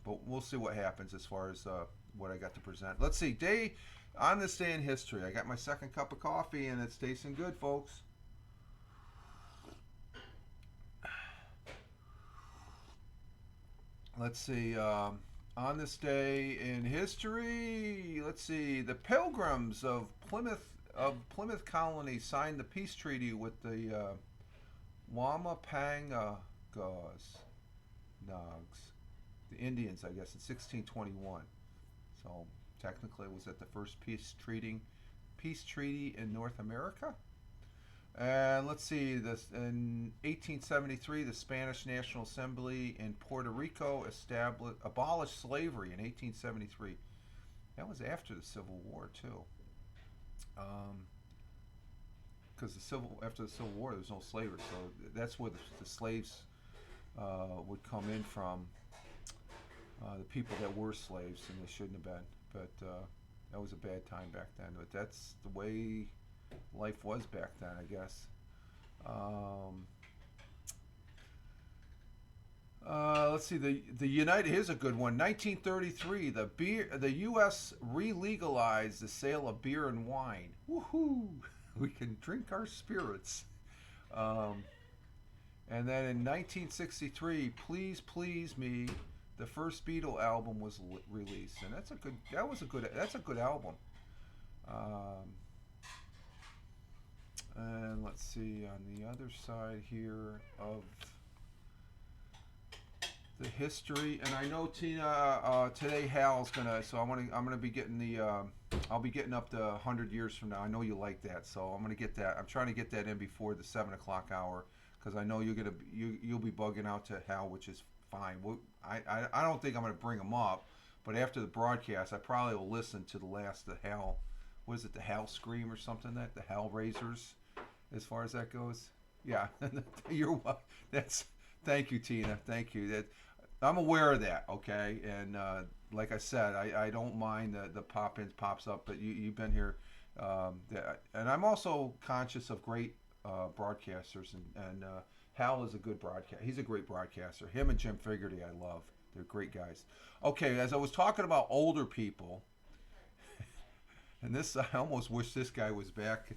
But we'll see what happens as far as what I got to present. Let's see, on this day in history. I got my second cup of coffee and it's tasting good, folks. Let's see. On this day in history, let's see, the Pilgrims of Plymouth Colony signed the peace treaty with the Wamapangas, the Indians, I guess, in 1621. So technically, was that the first peace treaty in North America? And let's see, this in 1873, the Spanish National Assembly in Puerto Rico abolished slavery in 1873. That was after the Civil War too, because after the Civil War there was no slavery, so that's where the slaves would come in from, the people that were slaves and they shouldn't have been. But that was a bad time back then. But that's the way life was back then, I guess. Let's see, here's a good one. 1933, the U.S. re-legalized the sale of beer and wine. Woohoo! We can drink our spirits. And then in 1963, Please Please Me, the first Beatle album was released, and that's a good album. And let's see, on the other side here of the history, and I know Tina, today Hal's gonna, so I'm gonna be getting I'll be getting up to 100 years from now. I know you like that, so I'm gonna get that. I'm trying to get that in before the 7 o'clock hour, because I know you'll be bugging out to Hal, which is fine. I don't think I'm gonna bring him up, but after the broadcast, I probably will listen to the Hal. What is it, the Hal Scream or something? The Hal Raisers, as far as that goes. Yeah, thank you, Tina. Thank you. I'm aware of that. Okay, and like I said, I don't mind the pops up, but you've been here, and I'm also conscious of great broadcasters, and Hal is a good broadcaster. He's a great broadcaster. Him and Jim Figerty, I love. They're great guys. Okay, as I was talking about older people. And I almost wish this guy was back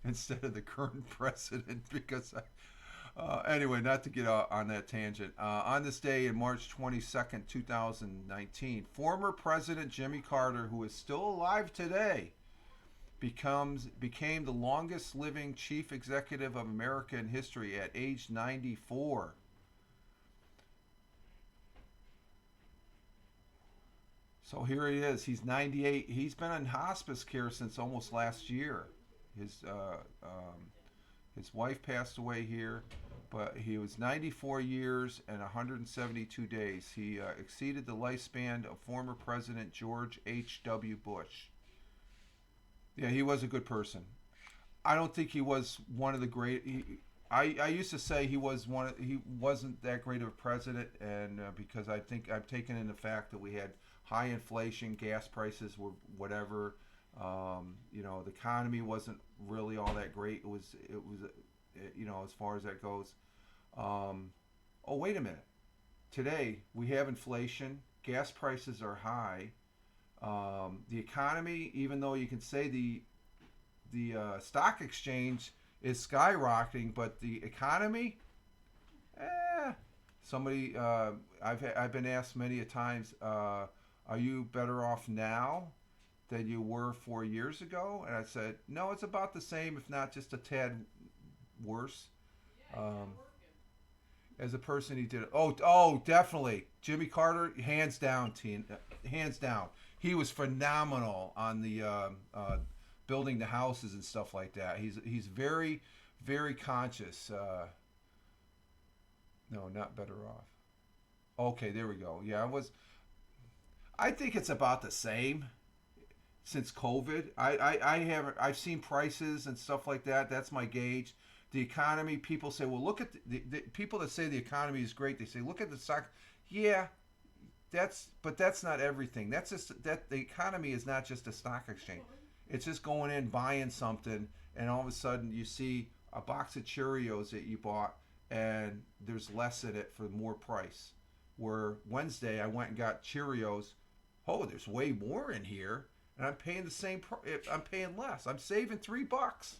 instead of the current president, because anyway, not to get on that tangent. On this day, in March 22nd, 2019, former President Jimmy Carter, who is still alive today, became the longest living chief executive of America in history at age 94. So here he is. He's 98. He's been in hospice care since almost last year. His wife passed away here, but he was 94 years and 172 days. He exceeded the lifespan of former President George H.W. Bush. Yeah, he was a good person. I don't think he was one of the great. I used to say he wasn't that great of a president, and because I think I've taken in the fact that we had high inflation, gas prices were whatever. The economy wasn't really all that great. It was as far as that goes. Oh, wait a minute. Today we have inflation. Gas prices are high. The economy, even though you can say the stock exchange is skyrocketing, but the economy, somebody, I've been asked many a times, are you better off now than you were 4 years ago? And I said, no, it's about the same, if not just a tad worse. Yeah, he's not Um, working. as a person, he did it. Oh, definitely. Jimmy Carter, hands down, hands down. He was phenomenal on the building the houses and stuff like that. He's very, very conscious. No, not better off. Okay, there we go. Yeah, I was. I think it's about the same since COVID. I haven't. I've seen prices and stuff like that. That's my gauge. The economy. People say, well, look at the people that say the economy is great. They say, look at the stock. Yeah, but that's not everything. That's just that the economy is not just a stock exchange. It's just going in buying something, and all of a sudden you see a box of Cheerios that you bought, and there's less in it for more price. Where Wednesday I went and got Cheerios. Oh, there's way more in here, and I'm paying the same. I'm paying less. I'm saving $3.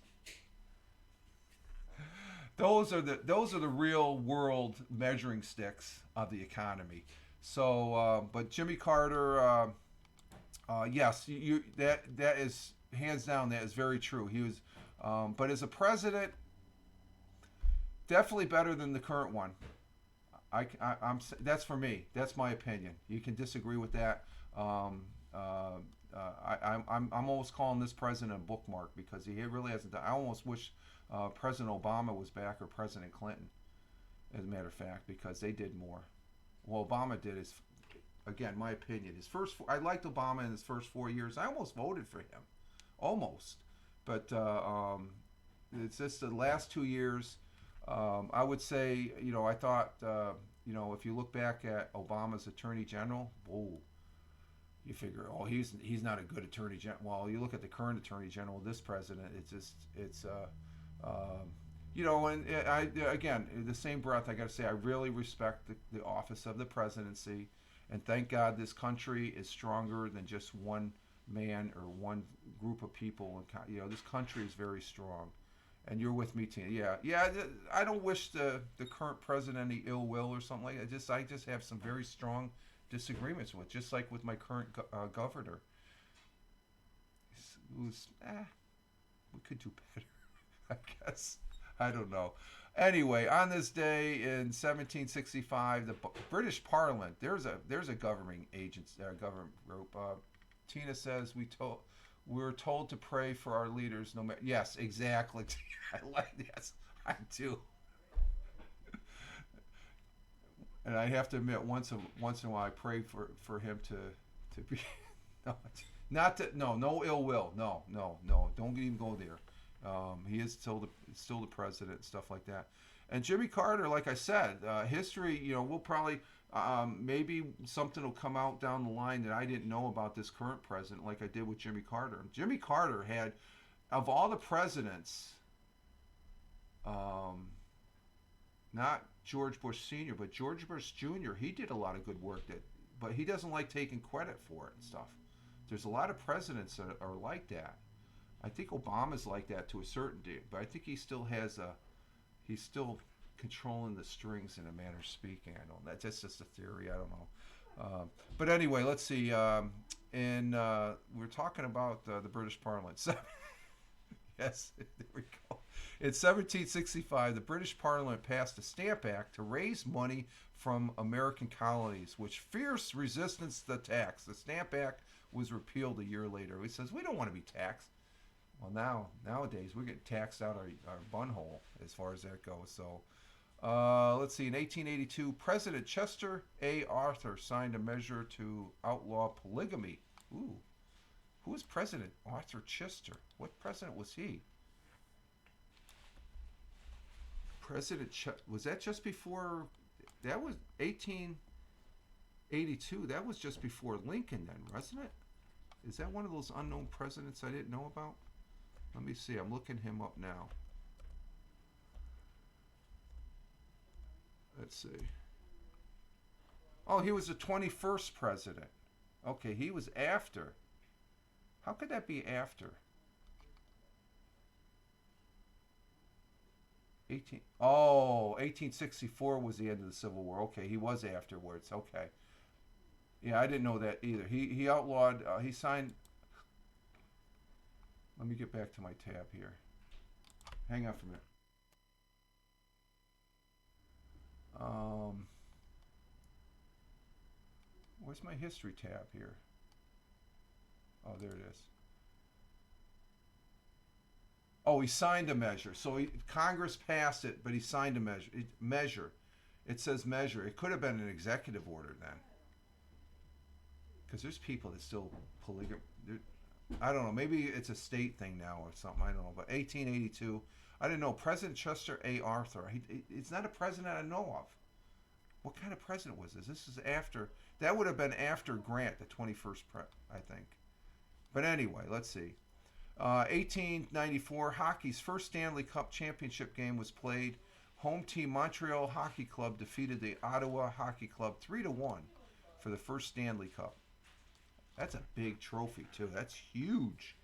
Those are the real world measuring sticks of the economy. So, but Jimmy Carter, yes, that is hands down. That is very true. He was, but as a president, definitely better than the current one. I'm that's for me. That's my opinion. You can disagree with that. I'm almost calling this president a bookmark because he really hasn't done. I almost wish President Obama was back or President Clinton, as a matter of fact, because they did more. Well, Obama did his, again, my opinion. I liked Obama in his first 4 years. I almost voted for him, almost, but it's just the last 2 years. I would say, I thought, if you look back at Obama's Attorney General, whoa, you figure, oh, he's not a good Attorney General. Well, you look at the current Attorney General, this president, and again, in the same breath, I got to say, I really respect the office of the presidency, and thank God this country is stronger than just one man or one group of people. And this country is very strong. And you're with me, Tina. Yeah. I don't wish the current president any ill will or something like that. I just have some very strong disagreements with, just like with my current governor. Who's we could do better, I guess. I don't know. Anyway, on this day in 1765, the British Parliament. There's a governing agency, government group. Tina says we're told to pray for our leaders. No matter. Yes, exactly. I like this. I do. And I have to admit, once in a while, I pray for him to be no, no ill will. No. Don't even go there. He is still the president and stuff like that. And Jimmy Carter, like I said, history. We'll probably maybe something will come out down the line that I didn't know about this current president, like I did with Jimmy Carter. Jimmy Carter had, of all the presidents, not George Bush Sr., but George Bush Jr. He did a lot of good work but he doesn't like taking credit for it and stuff. There's a lot of presidents that are like that. I think Obama's like that to a certain degree, but I think he's still controlling the strings in a manner of speaking. I don't know. That's just a theory. I don't know. But anyway, let's see. We're talking about the British Parliament. Yes, there we go. In 1765, the British Parliament passed the Stamp Act to raise money from American colonies, which fierce resistance to the tax. The Stamp Act was repealed a year later. He says, we don't want to be taxed. Well, nowadays, we're getting taxed out our bunhole as far as that goes. So, let's see. In 1882, President Chester A. Arthur signed a measure to outlaw polygamy. Ooh. Who was President Arthur Chester? What president was he? Was that just before? That was 1882. That was just before Lincoln, then, wasn't it? Is that one of those unknown presidents I didn't know about? Let me see. I'm looking him up now. Let's see. Oh, he was the 21st president. Okay, he was after. How could that be after? 1864 was the end of the Civil War. Okay, he was afterwards. Okay. Yeah, I didn't know that either. He outlawed, he signed. Let me get back to my tab here. Hang on for a minute. Um, where's my history tab here? Oh, there it is. Oh, he signed a measure. So Congress passed it, but he signed a measure. Measure. It says measure. It could have been an executive order then, because there's people that still polygam. I don't know. Maybe it's a state thing now or something. I don't know. But 1882. I didn't know. President Chester A. Arthur. It's not a president I know of. What kind of president was this? This is after. That would have been after Grant, the 21st I think. But anyway, let's see. 1894, hockey's first Stanley Cup championship game was played. Home team Montreal Hockey Club defeated the Ottawa Hockey Club 3-1 for the first Stanley Cup. That's a big trophy too. That's huge.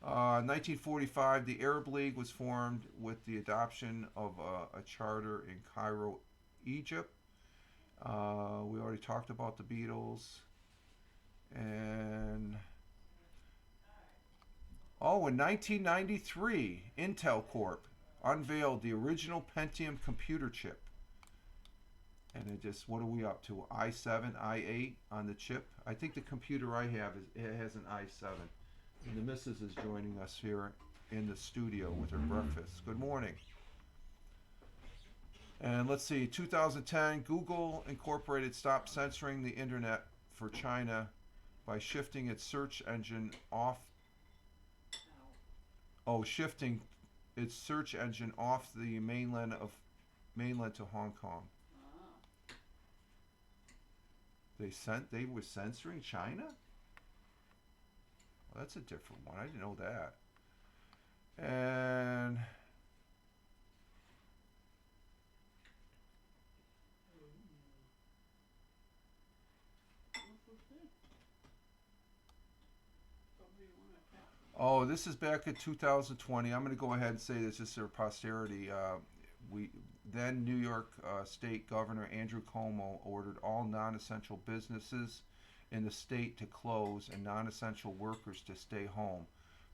1945, the Arab League was formed with the adoption of a charter in Cairo, Egypt. We already talked about the Beatles. And in 1993, Intel Corp unveiled the original Pentium computer chip. And what are we up to? i7, i8 on the chip. I think the computer I have has an i7. And the missus is joining us here in the studio with her breakfast. Good morning. And let's see, 2010, Google Incorporated stopped censoring the internet for China by shifting its search engine shifting its search engine off the mainland to Hong Kong. They were censoring China? Well, that's a different one. I didn't know that. And this is back in 2020. I'm going to go ahead and say this just for posterity. Then New York State Governor Andrew Cuomo ordered all non-essential businesses in the state to close and non-essential workers to stay home.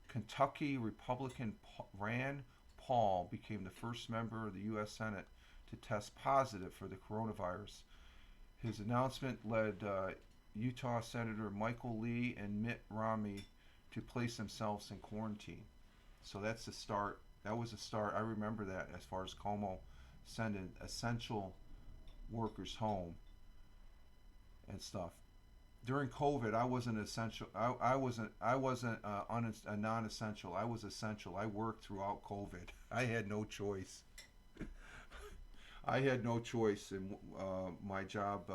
Kentucky Republican Rand Paul became the first member of the U.S. Senate to test positive for the coronavirus. His announcement led Utah Senator Michael Lee and Mitt Romney to place themselves in quarantine. So that's the start. That was a start. I remember that as far as Cuomo sending essential workers home and stuff. During COVID, I wasn't essential. I wasn't a non-essential. I was essential. I worked throughout COVID. I had no choice. I had no choice in my job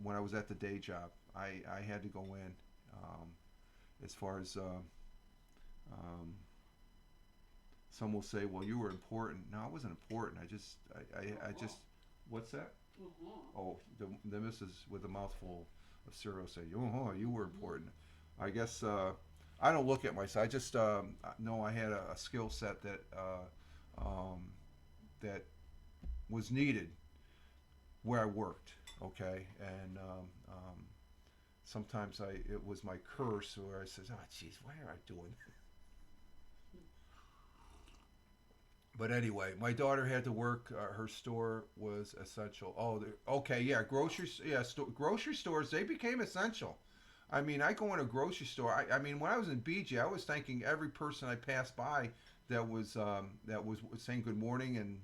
when I was at the day job. I had to go in. As far as some will say, well, you were important. No, I wasn't important. I just, what's that? Oh, the missus with a mouthful of cereal say, you were important. I guess I don't look at myself. I just know I had a skill set that that was needed where I worked. Okay, and sometimes it was my curse where I said, oh, geez, why am I doing this? But anyway, my daughter had to work. Her store was essential. Grocery stores, they became essential. I mean, I go in a grocery store. I mean, when I was in BJ, I was thanking every person I passed by that was saying good morning and,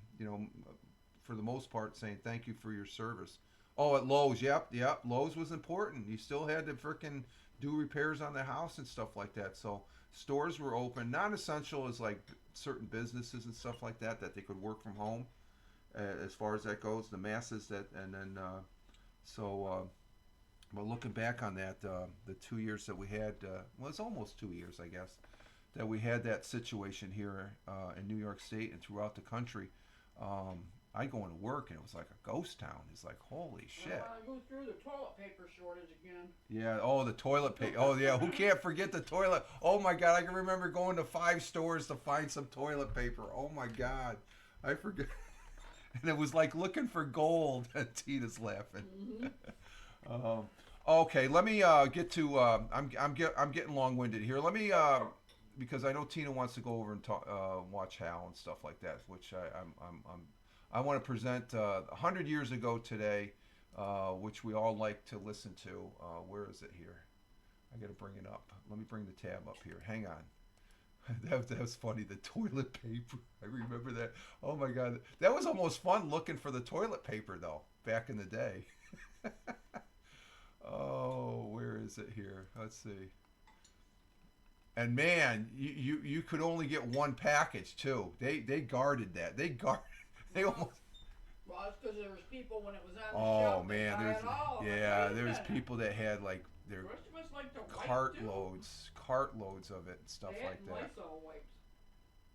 for the most part, saying thank you for your service. Oh, at Lowe's, yep. Lowe's was important. You still had to frickin' do repairs on the house and stuff like that. So stores were open. Non-essential is like certain businesses and stuff like that they could work from home. As far as that goes, the masses but looking back on that, the 2 years that we had, it's almost 2 years, I guess, that we had that situation here in New York State and throughout the country. I go into work and it was like a ghost town. It's like, holy shit. I go through the toilet paper shortage again. Yeah, the toilet paper. Oh, yeah, who can't forget the toilet? Oh, my God, I can remember going to 5 stores to find some toilet paper. Oh, my God. I forget. And it was like looking for gold. Tina's laughing. Mm-hmm. Okay, let me get to, I'm getting long-winded here. Let me, because I know Tina wants to go over and watch Hal and stuff like that, which I want to present 100 years ago today, which we all like to listen to. Where is it here? I got to bring it up. Let me bring the tab up here. Hang on. That was funny. The toilet paper. I remember that. Oh my God. That was almost fun looking for the toilet paper, though, back in the day. Oh, where is it here? Let's see. And man, you could only get one package too. They guarded that. They almost. Well, it's because there was people when it was on the Oh shelf. man, They buy it all. there was people that had like their Christmas like the white too. cartloads of it and stuff They had like that. Lysol wipes.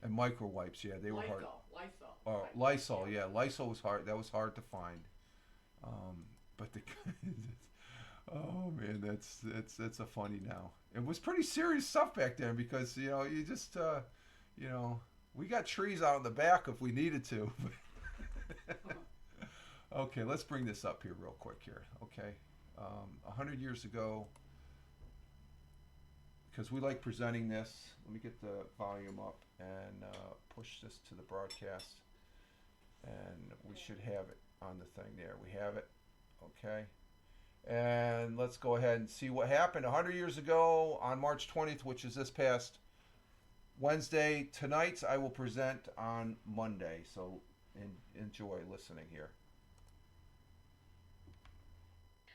And micro wipes, yeah, they were hard. Lysol. Oh, Lysol, yeah, Lysol was hard. That was hard to find. But the oh man, that's a funny now. It was pretty serious stuff back then because you just we got trees out in the back if we needed to. Okay, let's bring this up here real quick here. Okay, 100 years ago, because we like presenting this. Let me get the volume up and push this to the broadcast, and we should have it on the thing there. We have it. Okay. And let's go ahead and see what happened 100 years ago on March 20th, which is this past Wednesday. Tonight's I will present on Monday, so enjoy listening here.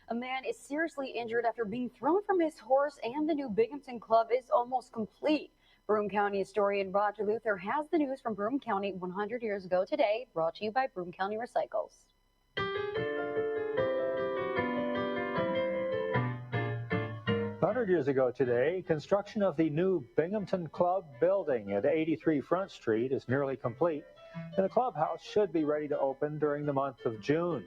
A man is seriously injured after being thrown from his horse, and the new Binghamton Club is almost complete. Broome County historian Roger Luther has the news from Broome County 100 years ago today, brought to you by Broome County Recycles. 100 years ago today, construction of the new Binghamton Club building at 83 Front Street is nearly complete, and the clubhouse should be ready to open during the month of June.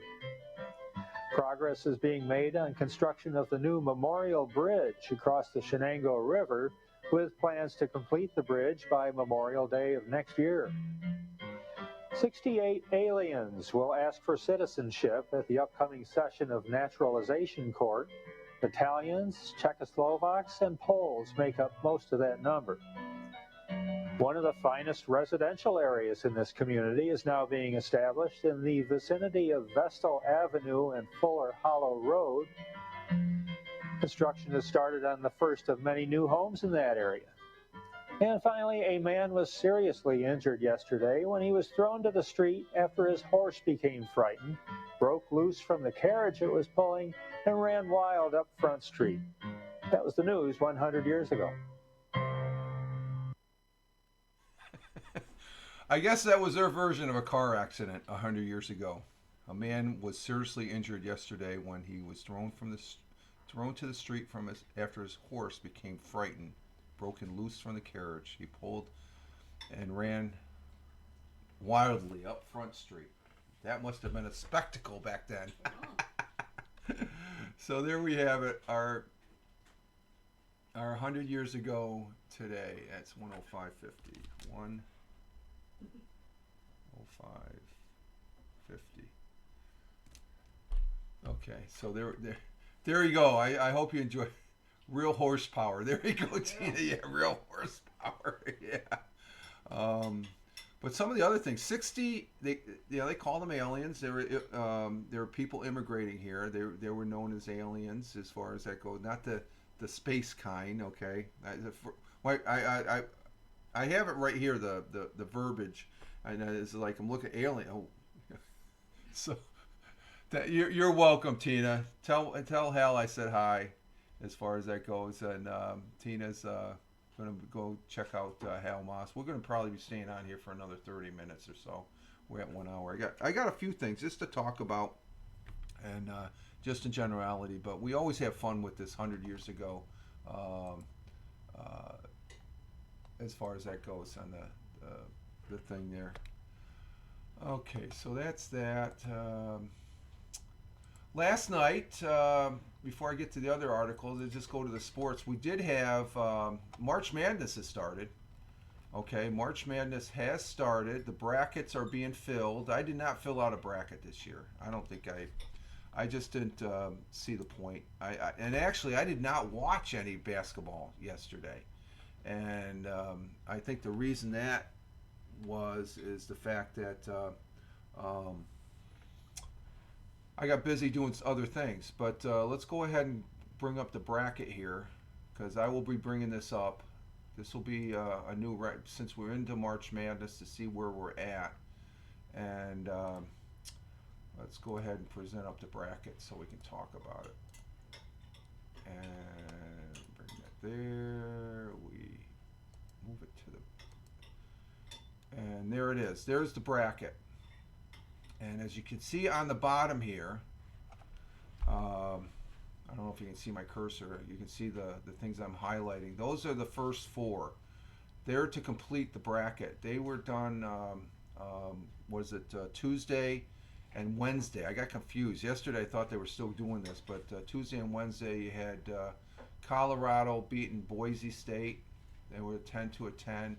Progress is being made on construction of the new Memorial Bridge across the Shenango River, with plans to complete the bridge by Memorial Day of next year. 68 aliens will ask for citizenship at the upcoming session of Naturalization Court. Italians, Czechoslovaks, and Poles make up most of that number. One of the finest residential areas in this community is now being established in the vicinity of Vestal Avenue and Fuller Hollow Road. Construction has started on the first of many new homes in that area. And finally, a man was seriously injured yesterday when he was thrown to the street after his horse became frightened, broke loose from the carriage it was pulling, and ran wild up Front Street. That was the news 100 years ago. I guess that was their version of a car accident 100 years ago. A man was seriously injured yesterday when he was thrown to the street after his horse became frightened, broken loose from the carriage. He pulled and ran wildly up Front Street. That must have been a spectacle back then. So there we have it. Our 100 years ago today. That's 105.50. 105.50. Okay, so there you go. I hope you enjoy. Real horsepower. There you go, Tina. Yeah, real horsepower. Yeah. But some of the other things, 60. They call them aliens. There were people immigrating here. They were known as aliens as far as that goes. Not the space kind. Okay. I have it right here. The verbiage. And it's like I'm looking alien. Oh, so that you're welcome, Tina. Tell Hal I said hi. As far as that goes, and Tina's going to go check out Hal Moss. We're going to probably be staying on here for another 30 minutes or so. We're at 1 hour. I got a few things just to talk about, and just in generality. But we always have fun with this 100 years ago, as far as that goes on the thing there. Okay, so that's that. Last night, before I get to the other articles, I just go to the sports. We did have March Madness has started. Okay, March Madness has started. The brackets are being filled. I did not fill out a bracket this year. I don't think I just didn't see the point. And actually, I did not watch any basketball yesterday. And I think the reason that is the fact that Um, I got busy doing other things, but let's go ahead and bring up the bracket here because I will be bringing this up. This will be a new since we're into March Madness to see where we're at, and let's go ahead and present up the bracket so we can talk about it. And bring that there. We move it to the, and there it is. There's the bracket. And as you can see on the bottom here, I don't know if you can see my cursor. You can see the things I'm highlighting. Those are the first four. They're to complete the bracket. They were done, was it Tuesday and Wednesday? I got confused. Yesterday I thought they were still doing this, but Tuesday and Wednesday you had Colorado beating Boise State. They were a 10-10.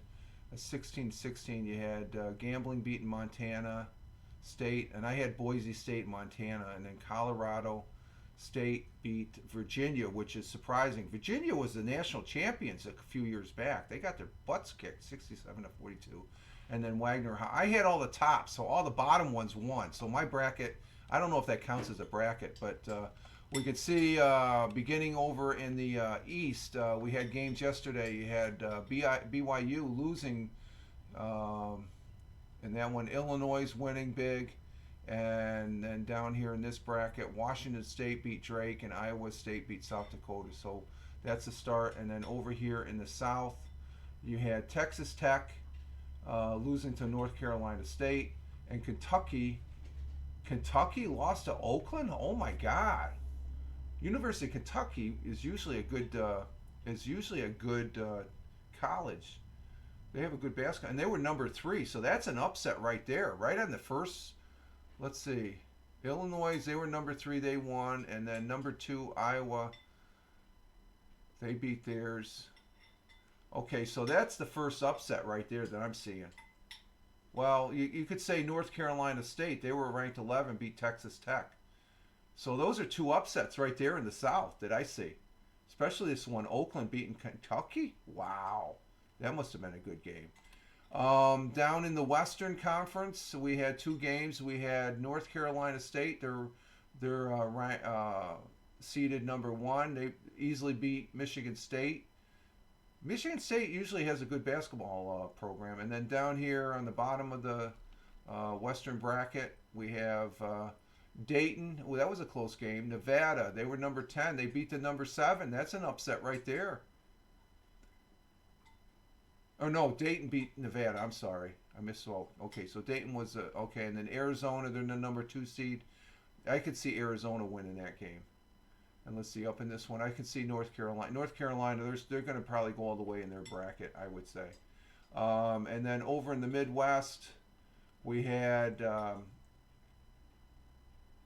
A 16-16 you had Gambling beating Montana State, and I had Boise State, Montana, and then Colorado State beat Virginia, which is surprising. Virginia was the national champions a few years back. They got their butts kicked, 67-42, and then Wagner. I had all the tops, so all the bottom ones won. So my bracket, I don't know if that counts as a bracket, but we could see beginning over in the East, we had games yesterday. You had BYU losing. And that one, Illinois winning big. And then down here in this bracket, Washington State beat Drake and Iowa State beat South Dakota. So that's the start. And then over here in the South, you had Texas Tech losing to North Carolina State. And Kentucky lost to Oakland? Oh my God. University of Kentucky is usually a good college. They have a good basketball, and they were number 3, so that's an upset right there, right on the first. Let's see, Illinois, they were number 3, they won, and then number 2, Iowa, they beat theirs. Okay, so that's the first upset right there that I'm seeing. Well, you could say North Carolina State, they were ranked 11, beat Texas Tech. So those are 2 upsets right there in the South that I see, especially this one, Oakland beating Kentucky. Wow. That must have been a good game. Down in the Western Conference, we had 2 games. We had North Carolina State. They're seeded number 1. They easily beat Michigan State. Michigan State usually has a good basketball program. And then down here on the bottom of the Western bracket, we have Dayton. Well, that was a close game. Nevada, they were number 10. They beat the number 7. That's an upset right there. Oh no, Dayton beat Nevada. I'm sorry, I misspoke. Okay, so Dayton was okay, and then Arizona, they're the number 2 seed. I could see Arizona winning that game. And let's see, up in this one, I could see North Carolina. North Carolina, they're going to probably go all the way in their bracket, I would say. And then over in the Midwest, we had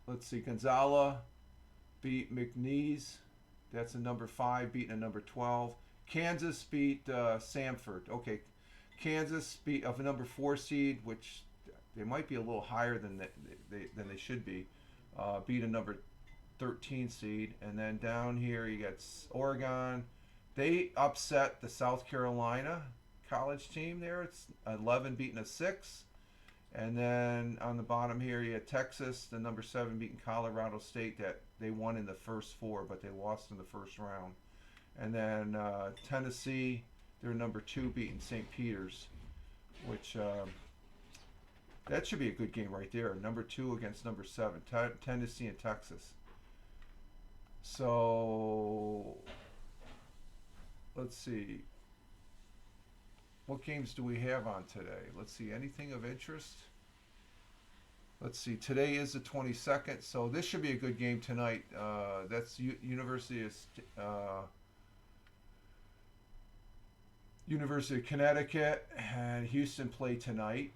let's see, Gonzala beat McNeese. That's a number 5 beating a number 12. Kansas beat Samford. Okay, Kansas beat of a number 4 seed, which they might be a little higher than they should be. Beat a number 13 seed, and then down here you got Oregon. They upset the South Carolina college team there. It's 11 beating a 6, and then on the bottom here you had Texas, the number 7 beating Colorado State. That they won in the first 4, but they lost in the first round. And then Tennessee, they're number 2 beating St. Peter's, which that should be a good game right there. Number 2 against number 7, Tennessee and Texas. So let's see. What games do we have on today? Let's see. Anything of interest? Let's see. Today is the 22nd, so this should be a good game tonight. That's University of Connecticut and Houston play tonight.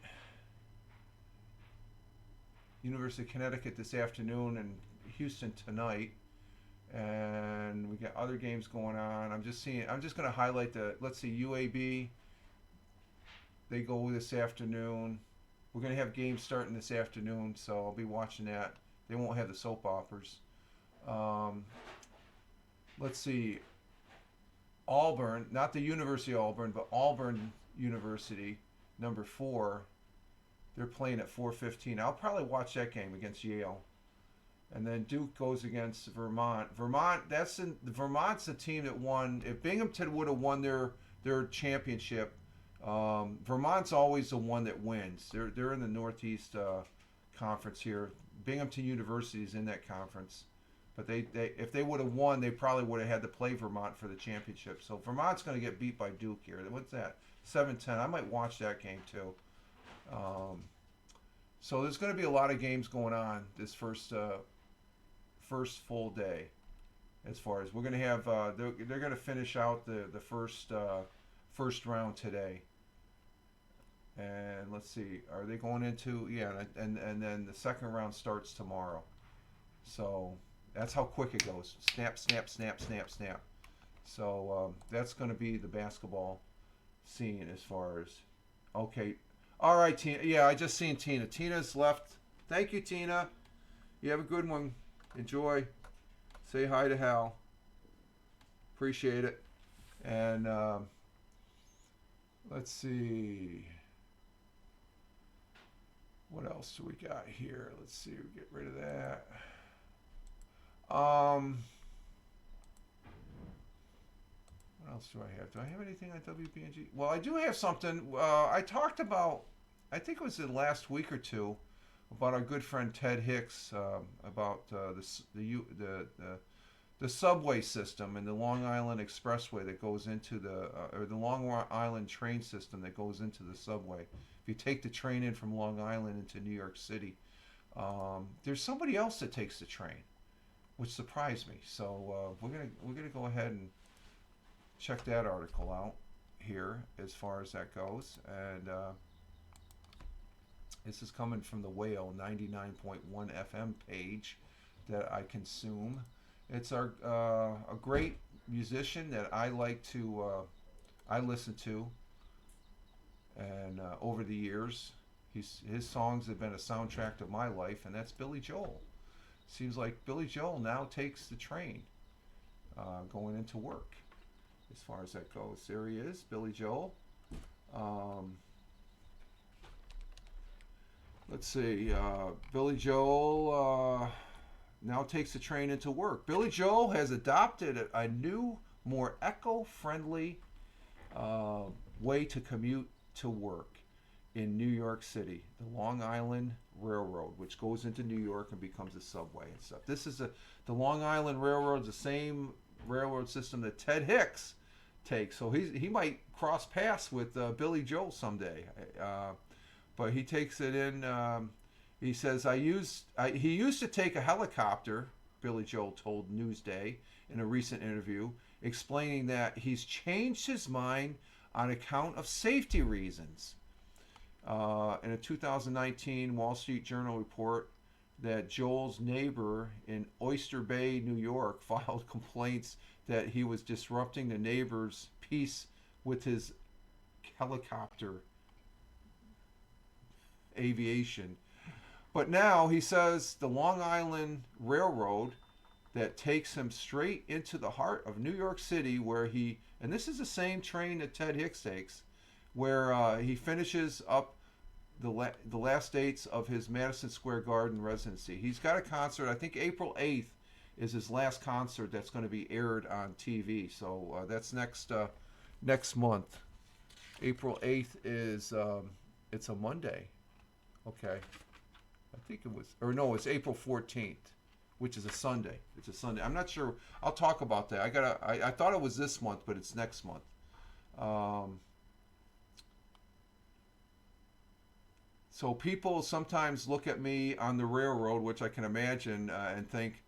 University of Connecticut this afternoon and Houston tonight. And we got other games going on. I'm just going to highlight let's see, UAB. They go this afternoon. We're going to have games starting this afternoon, so I'll be watching that. They won't have the soap operas. Let's see. Auburn, not the University of Auburn, but Auburn University, number 4. They're playing at 4:15. I'll probably watch that game against Yale. And then Duke goes against Vermont. Vermont's the team that won. If Binghamton would have won their championship, Vermont's always the one that wins. They're in the Northeast conference here. Binghamton University is in that conference, but they if they would have won, they probably would have had to play Vermont for the championship. So Vermont's going to get beat by Duke here. What's that? 7-10. I might watch that game too. So there's going to be a lot of games going on this first full day. As far as we're going to have, they're going to finish out the first round today. And let's see, are they going into, yeah, and then the second round starts tomorrow. So that's how quick it goes. Snap, snap, snap, snap, snap. So that's going to be the basketball scene as far as, okay. All right, Tina. Yeah, I just seen Tina. Tina's left. Thank you, Tina. You have a good one. Enjoy. Say hi to Hal. Appreciate it. And let's see. What else do we got here? Let's see. We get rid of that. What else do I have? Do I have anything on WBNG? Well, I do have something. I talked about, I think it was the last week or two, about our good friend Ted Hicks, about the subway system and the Long Island Expressway that goes into or the Long Island train system that goes into the subway. If you take the train in from Long Island into New York City, there's somebody else that takes the train, which surprised me. So we're gonna go ahead and check that article out here as far as that goes. And this is coming from the Whale 99.1 FM page that I consume. It's a great musician that I like to I listen to, and over the years, his songs have been a soundtrack to my life, and that's Billy Joel. Seems like Billy Joel now takes the train going into work. As far as that goes, there he is, Billy Joel. Let's see, Billy Joel now takes the train into work. Billy Joel has adopted a new, more eco-friendly way to commute to work in New York City, the Long Island Railroad, which goes into New York and becomes a subway and stuff. This is the Long Island Railroad, the same railroad system that Ted Hicks takes. So he might cross paths with Billy Joel someday. But he takes it in. He says, he used to take a helicopter, Billy Joel told Newsday in a recent interview, explaining that he's changed his mind on account of safety reasons. In a 2019 Wall Street Journal report that Joel's neighbor in Oyster Bay, New York, filed complaints that he was disrupting the neighbor's peace with his helicopter aviation. But now he says the Long Island Railroad that takes him straight into the heart of New York City, where and this is the same train that Ted Hicks takes, where he finishes up the last dates of his Madison Square Garden residency. He's got a concert, I think April 8th is his last concert that's going to be aired on TV. So that's next month. April 8th is, it's a Monday. Okay. I think it was, or no, it's April 14th, which is a Sunday. It's a Sunday. I'm not sure. I'll talk about that. I thought it was this month, but it's next month. So people sometimes look at me on the railroad, which I can imagine, and think,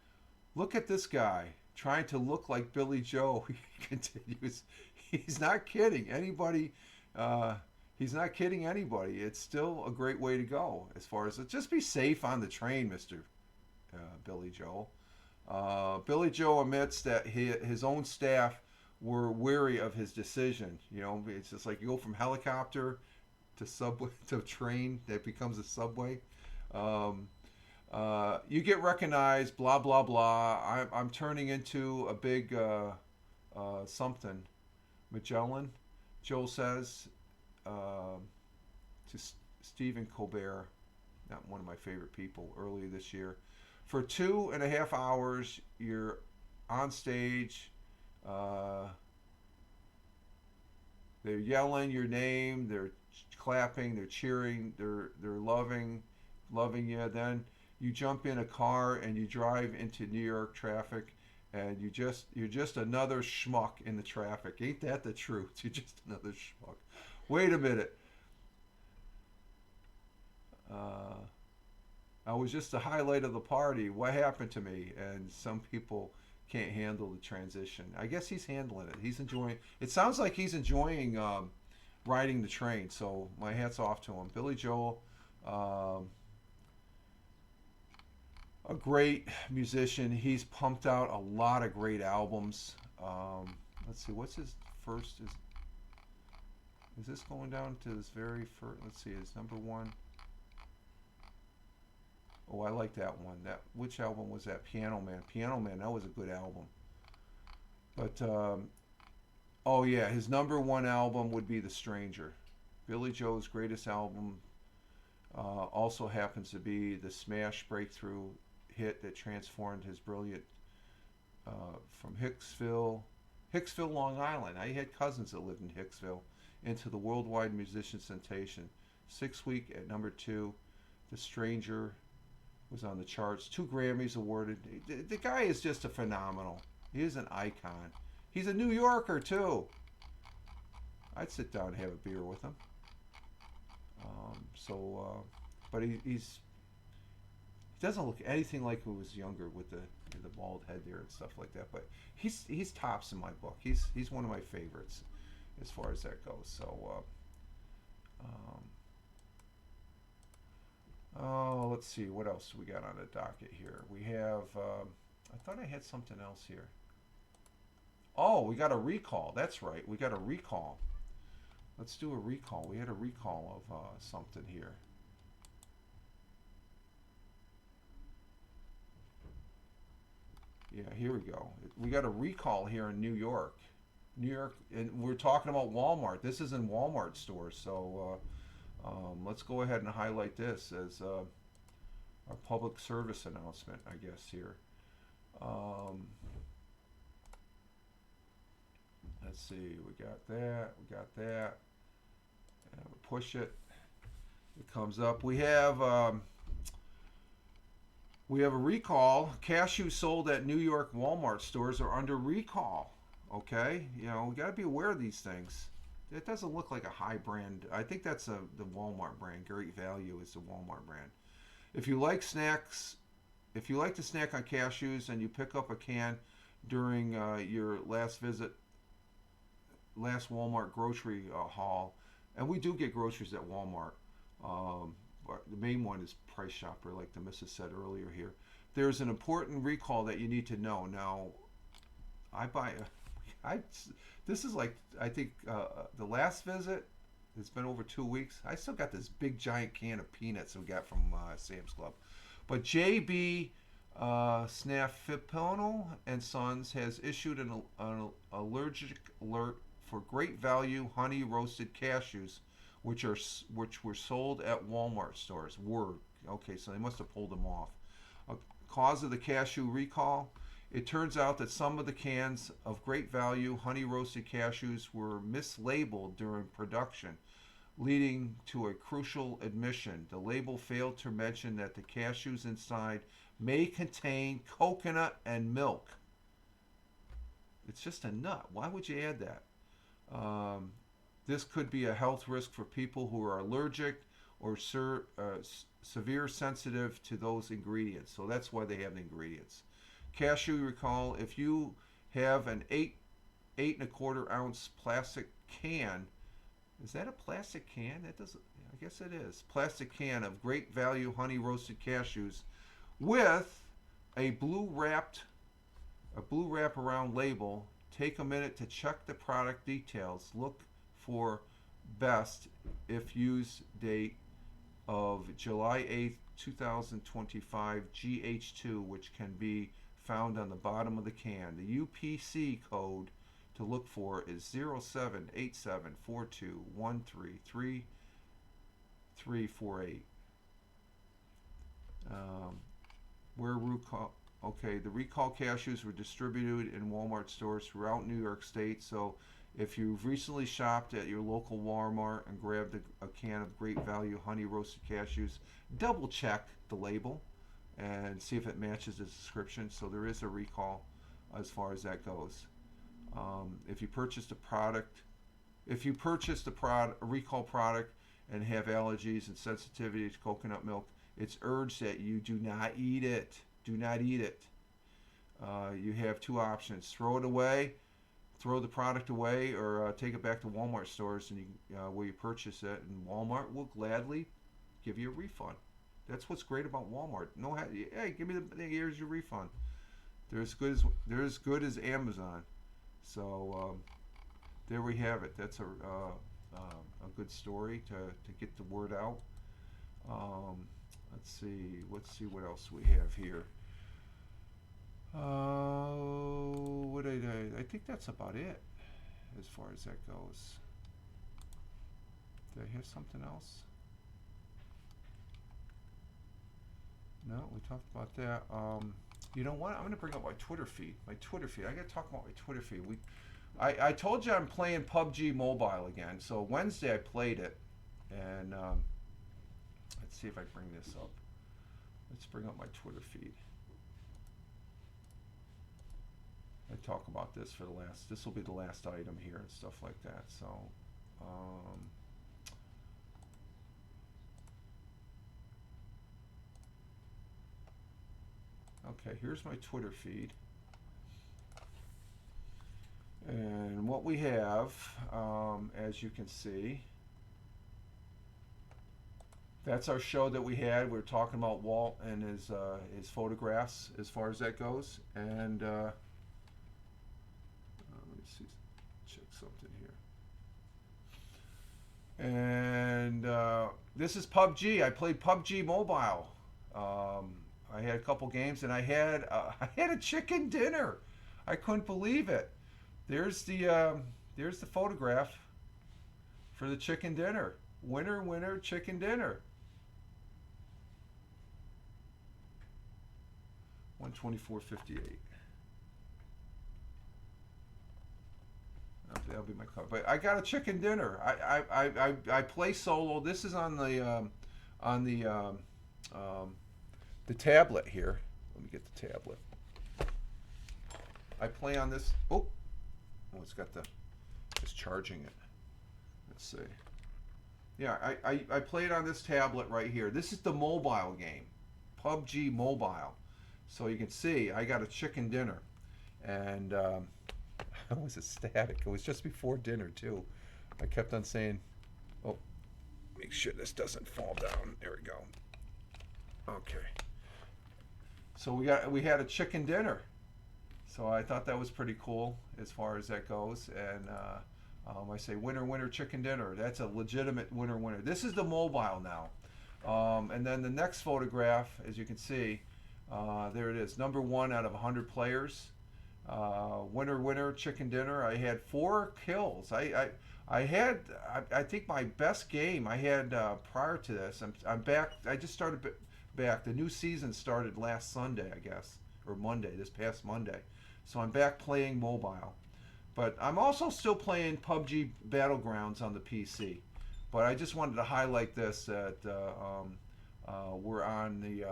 look at this guy trying to look like Billy Joe. He continues. He's not kidding anybody. He's not kidding anybody. It's still a great way to go as far as just be safe on the train, Mr. Billy Joel. Billy Joe admits that his own staff were weary of his decision. You know, it's just like you go from helicopter to subway to train that becomes a subway. You get recognized, blah, blah, blah. I'm turning into a big something. Magellan, Joel says, to Stephen Colbert, not one of my favorite people, earlier this year. For 2.5 hours, you're on stage. They're yelling your name. They're clapping. They're cheering. They're loving you. Then you jump in a car and you drive into New York traffic, and you're just another schmuck in the traffic. Ain't that the truth? You're just another schmuck. Wait a minute. I was just the highlight of the party. What happened to me? And some people can't handle the transition. I guess he's handling it. He's enjoying. It sounds like he's enjoying riding the train. So my hat's off to him. Billy Joel, a great musician. He's pumped out a lot of great albums. Let's see, what's his first? Is this going down to his very first? Let's see, his number one. Oh, I like that one. Which album was that? Piano Man. Piano Man. That was a good album. But oh yeah, his number one album would be The Stranger. Billy Joel's greatest album also happens to be the smash breakthrough hit that transformed his brilliant from Hicksville, Long Island. I had cousins that lived in Hicksville, into the worldwide musician sensation. 6 week at number 2. The Stranger was on the charts. 2 Grammys awarded. The guy is just a phenomenal. He is an icon. He's a New Yorker too. I'd sit down and have a beer with him. But he doesn't look anything like he was younger with the bald head there and stuff like that. But he's tops in my book. He's one of my favorites as far as that goes. So. Oh, let's see. What else do we got on the docket here? We have, I thought I had something else here. Oh, we got a recall. That's right. We got a recall. Let's do a recall. We had a recall of something here. Yeah, here we go. We got a recall here in New York. New York, and we're talking about Walmart. This is in Walmart stores, so let's go ahead and highlight this as our public service announcement, I guess, here. Let's see, we got that. And we push it. It comes up. We have a recall. Cashews sold at New York Walmart stores are under recall. Okay, we got to be aware of these things. It doesn't look like a high brand. I think that's the Walmart brand. Great Value is the Walmart brand. If you like snacks, if you like to snack on cashews and you pick up a can during your last Walmart grocery haul, and we do get groceries at Walmart, but the main one is Price Chopper, like the missus said earlier here. There's an important recall that you need to know. Now, this is like, I think the last visit, it's been over 2 weeks. I still got this big giant can of peanuts we got from Sam's Club. But JB Snafipino and Sons has issued an allergic alert for Great Value honey roasted cashews, which were sold at Walmart stores. Okay, so they must have pulled them off. Cause of the cashew recall: it turns out that some of the cans of Great Value honey roasted cashews were mislabeled during production, leading to a crucial admission. The label failed to mention that the cashews inside may contain coconut and milk. It's just a nut. Why would you add that? This could be a health risk for people who are allergic or severe sensitive to those ingredients. So that's why they have the ingredients. Cashew recall: if you have an 8.25 ounce plastic can, is that a plastic can? That doesn't, I guess it is. Plastic can of Great Value honey roasted cashews with a blue wrap around label. Take a minute to check the product details. Look for best if use date of July 8th, 2025 GH2, which can be found on the bottom of the can. The UPC code to look for is 0787421333 348. Where recall? Okay, the recall cashews were distributed in Walmart stores throughout New York State. So, if you've recently shopped at your local Walmart and grabbed a can of great value honey roasted cashews, double check the label and see if it matches the description. So there is a recall as far as that goes. If you purchased a product, a recall product and have allergies and sensitivity to coconut milk, it's urged that you do not eat it. Do not eat it. You have two options: throw it away, throw the product away, or take it back to Walmart stores and where you purchase it, and Walmart will gladly give you a refund. That's what's great about Walmart. No, hey, give me here's your refund. They're as good as Amazon. So there we have it. That's a good story to get the word out. Let's see what else we have here. I think that's about it as far as that goes. Did I have something else? No, we talked about that. You know what? I'm going to bring up my Twitter feed. I got to talk about my Twitter feed. I told you I'm playing PUBG Mobile again. So Wednesday I played it, and let's see if I bring this up. Let's bring up my Twitter feed. I talk about this for this will be the last item here and stuff like that. So, okay, here's my Twitter feed. And what we have, as you can see, that's our show that we had. We were talking about Walt and his photographs as far as that goes. And let me see, check something here. And this is PUBG. I played PUBG Mobile. I had a couple games, and I had a chicken dinner. I couldn't believe it. There's the photograph for the chicken dinner. Winner, winner, chicken dinner. 124.58. That'll be my cover. But I got a chicken dinner. I play solo. This is on the tablet here. Let me get the tablet. I play on this. Oh, it's got it's charging it. Let's see. Yeah, I play it on this tablet right here. This is the mobile game, PUBG Mobile. So you can see I got a chicken dinner, and I was ecstatic. It was just before dinner too. I kept on saying, "Oh, make sure this doesn't fall down." There we go. Okay. So we had a chicken dinner. So I thought that was pretty cool as far as that goes. And I say winner, winner, chicken dinner. That's a legitimate winner, winner. This is the mobile now. And then the next photograph, as you can see, there it is. Number 1 out of 100 players. Winner, winner, chicken dinner. I had 4 kills. I think my best game I had prior to this. I'm back. I just started back. The new season started last Sunday, I guess, or Monday. This past Monday. So I'm back playing mobile, but I'm also still playing PUBG Battlegrounds on the PC. But I just wanted to highlight this that we're on the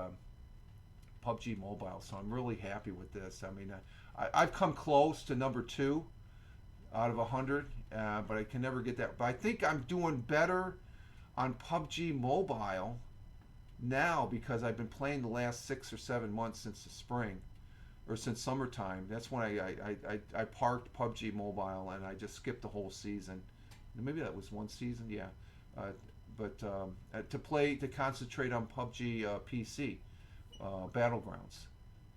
PUBG Mobile, so I'm really happy with this. I mean, I've come close to number 2 out of 100, but I can never get that. But I think I'm doing better on PUBG Mobile now because I've been playing the last 6 or 7 months since the spring. Or since summertime. That's when I parked PUBG Mobile and I just skipped the whole season. Maybe that was one season, yeah. But to concentrate on PUBG PC Battlegrounds,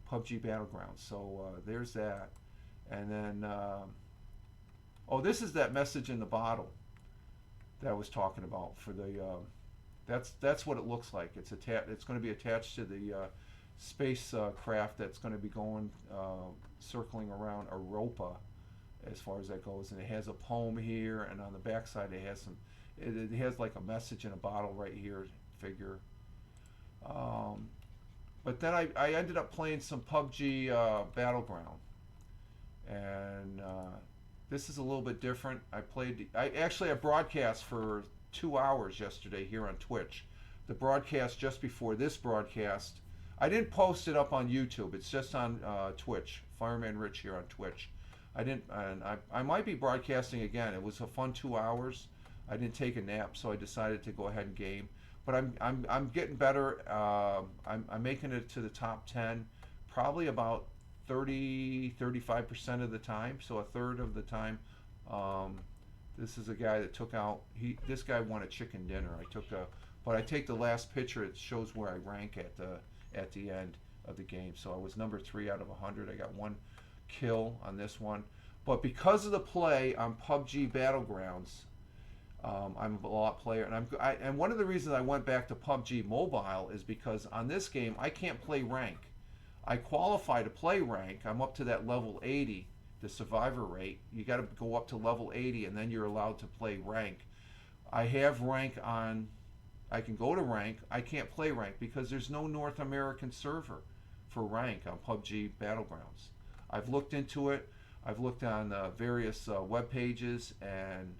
PUBG Battlegrounds. So there's that, and then this is that message in the bottle that I was talking about for the. That's what it looks like. It's going to be attached to the spacecraft that's going to be going circling around Europa as far as that goes, and it has a poem here, and on the backside it has It has like a message in a bottle right here, figure. But then I ended up playing some PUBG Battleground, and this is a little bit different. I broadcast for 2 hours yesterday here on Twitch. The broadcast just before this broadcast, I didn't post it up on YouTube. It's just on Twitch. Fireman Rich here on Twitch. I didn't, and I might be broadcasting again. It was a fun 2 hours. I didn't take a nap, so I decided to go ahead and game. But I'm getting better. I'm making it to the top 10, probably about 35% of the time. So a third of the time. This is a guy that took out. This guy won a chicken dinner. But I take the last picture. It shows where I rank at the end of the game. So I was number 3 out of 100. I got 1 kill on this one. But because of the play on PUBG Battlegrounds, I'm a lot player, and one of the reasons I went back to PUBG Mobile is because on this game I can't play rank. I qualify to play rank. I'm up to that level 80, the survivor rate. You got to go up to level 80, and then you're allowed to play rank. I have rank on. I can go to rank. I can't play rank because there's no North American server for rank on PUBG Battlegrounds. I've looked into it. I've looked on various web pages and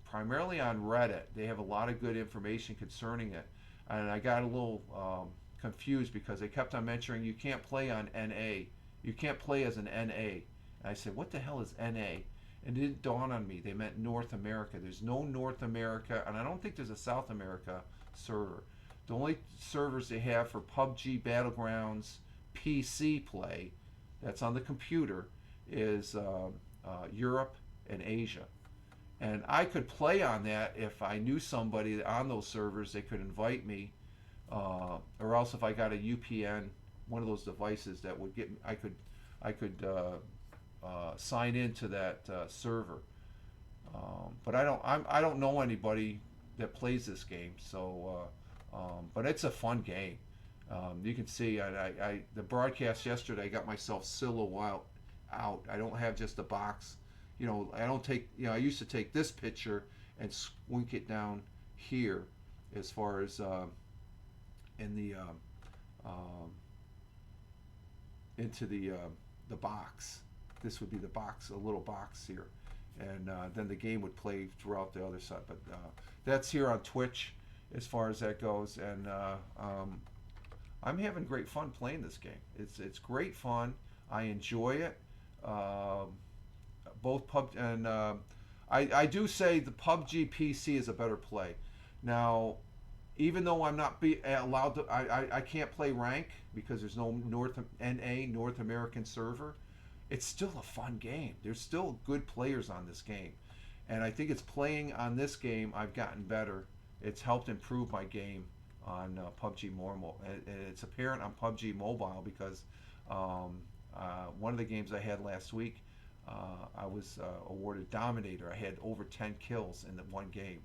primarily on Reddit. They have a lot of good information concerning it, and I got a little confused because they kept on mentioning you can't play on NA. You can't play as an NA. And I said, what the hell is NA? And it didn't dawn on me. They meant North America. There's no North America, and I don't think there's a South America server. The only servers they have for PUBG Battlegrounds PC play, that's on the computer, is Europe and Asia. And I could play on that if I knew somebody on those servers. They could invite me, or else if I got a UPN, one of those devices that would get me, I could sign into that server. But I don't know anybody that plays this game. So, but it's a fun game. You can see the broadcast yesterday. I got myself silhouette out. I don't have just a box. You know, I don't take. You know, I used to take this picture and swink it down here, as far as in the into the box. This would be the box, a little box here, and then the game would play throughout the other side. But that's here on Twitch, as far as that goes, and I'm having great fun playing this game. It's great fun. I enjoy it. Both PUBG and I do say the PUBG PC is a better play. Now, even though I'm not allowed to, I can't play rank because there's no North American server. It's still a fun game. There's still good players on this game, and I think it's playing on this game I've gotten better. It's helped improve my game on PUBG Mobile, and it's apparent on PUBG Mobile because one of the games I had last week, I was awarded Dominator. I had over 10 kills in the one game.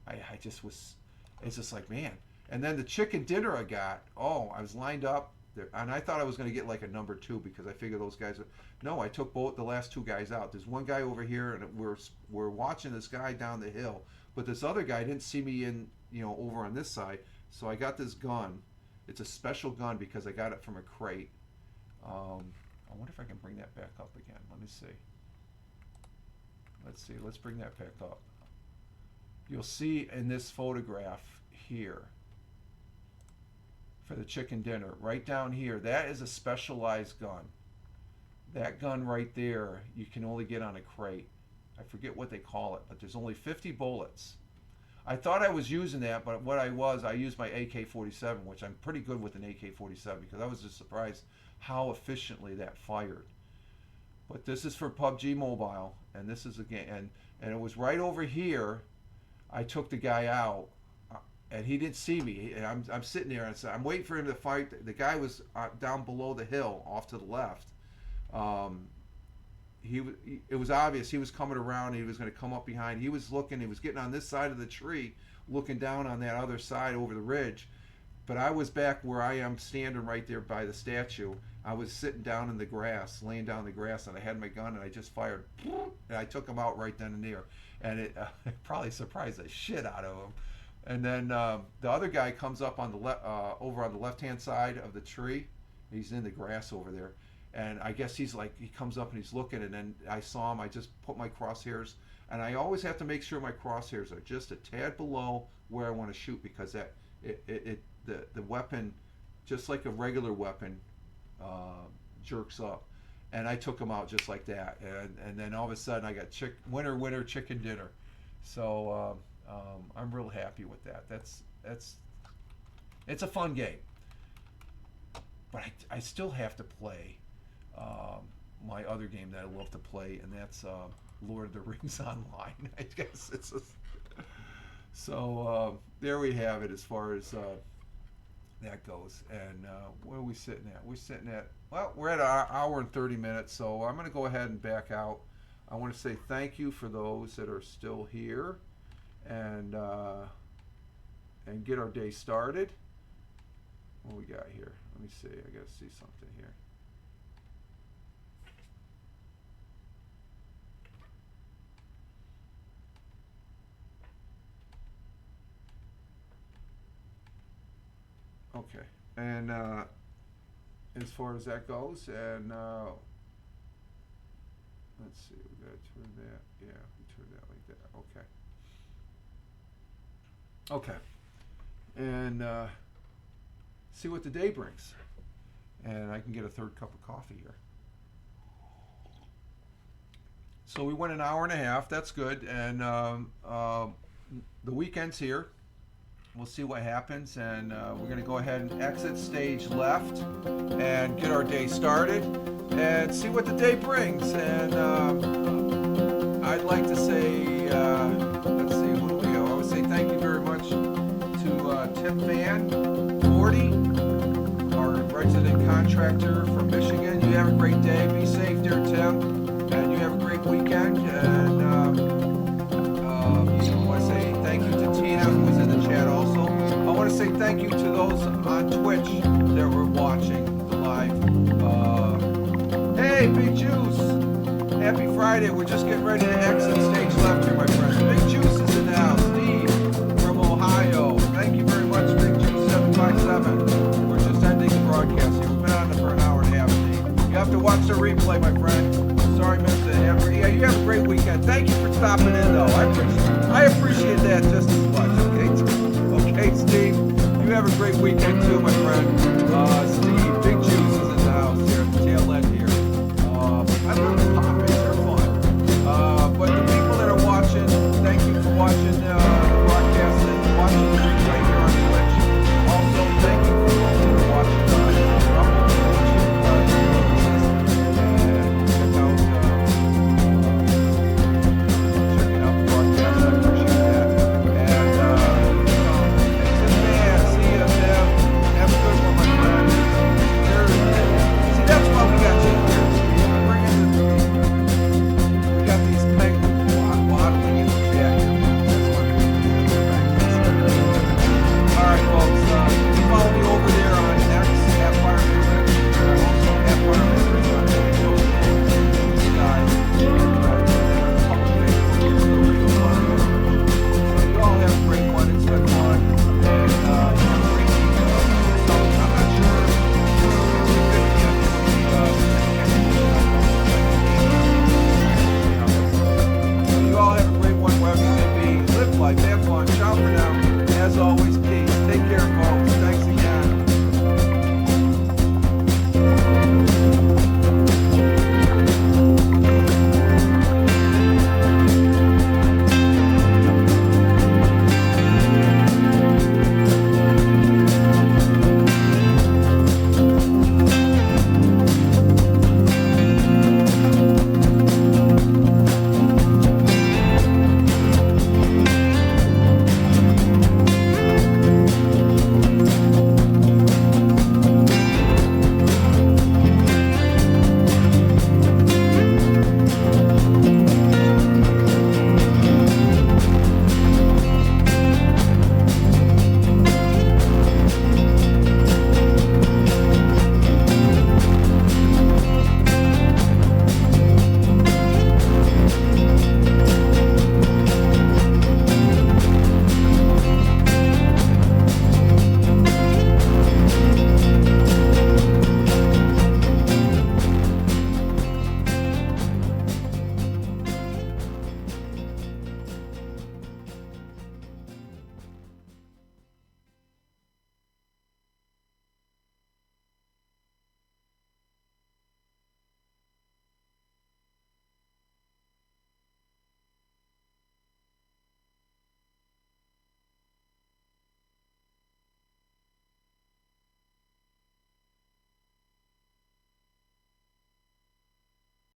I just was, it's just like, man. And then the chicken dinner I got, I was lined up there, and I thought I was going to get like a number 2 because I figured those guys are, no, I took the last 2 guys out. There's one guy over here, and we're watching this guy down the hill, but this other guy didn't see me over on this side, so I got this gun. It's a special gun because I got it from a crate. I wonder if I can bring that back up again. Let me see. Let's bring that back up. You'll see in this photograph here for the chicken dinner, right down here, that is a specialized gun. That gun right there, you can only get on a crate. I forget what they call it, but there's only 50 bullets. I thought I was using that, but I used my AK-47, which I'm pretty good with an AK-47 because I was just surprised how efficiently that fired. But this is for PUBG Mobile, and this is again, and it was right over here. I took the guy out, and he didn't see me. And I'm sitting there, and I'm waiting for him to fight. The guy was down below the hill, off to the left. It was obvious he was coming around. He was going to come up behind. He was looking. He was getting on this side of the tree, looking down on that other side over the ridge. But I was back where I am standing right there by the statue. I was sitting down in the grass, laying down in the grass, and I had my gun, and I just fired, and I took him out right then and there. And it probably surprised the shit out of him. And then the other guy comes up on the over on the left-hand side of the tree. He's in the grass over there. And I guess he's like, he comes up and he's looking, and then I saw him. I just put my crosshairs, and I always have to make sure my crosshairs are just a tad below where I want to shoot, because that the weapon, just like a regular weapon, jerks up. And I took him out just like that, and then all of a sudden I got winner chicken dinner. So I'm real happy with that. It's a fun game, but I still have to play my other game that I love to play, and that's Lord of the Rings Online. I guess so. There we have it as far as that goes. And where are we sitting at? We're at an hour and 30 minutes, so I'm going to go ahead and back out. I want to say thank you for those that are still here, and get our day started. What we got here? Let me see. I got to see something here. Okay, and as far as that goes, and let's see, we gotta turn that, yeah, we turn that like that, okay, and see what the day brings, and I can get a third cup of coffee here. So we went an hour and a half, that's good, and the weekend's here. We'll see what happens, and we're going to go ahead and exit stage left and get our day started and see what the day brings. And I'd like to say, let's see, what do we go? I would say thank you very much to Tim Fan 40, our resident contractor from Michigan. You have a great day. Be safe, dear Tim, and you have a great weekend. And I want to say thank you to Tina, who was in the chat also. I want to say thank you to those on Twitch that were watching the live. Hey, Big Juice! Happy Friday. We're just getting ready to exit stage left here, my friends. Big Juice is in the house. Steve from Ohio. Thank you very much, Big Juice 757. We're just ending the broadcast here. We've been on it for an hour and a half, Steve. You have to watch the replay, my friend. Sorry, missed it. You have a great weekend. Thank you for stopping in, though. I appreciate that just as much. Okay, Steve? You have a great weekend, too, my friend.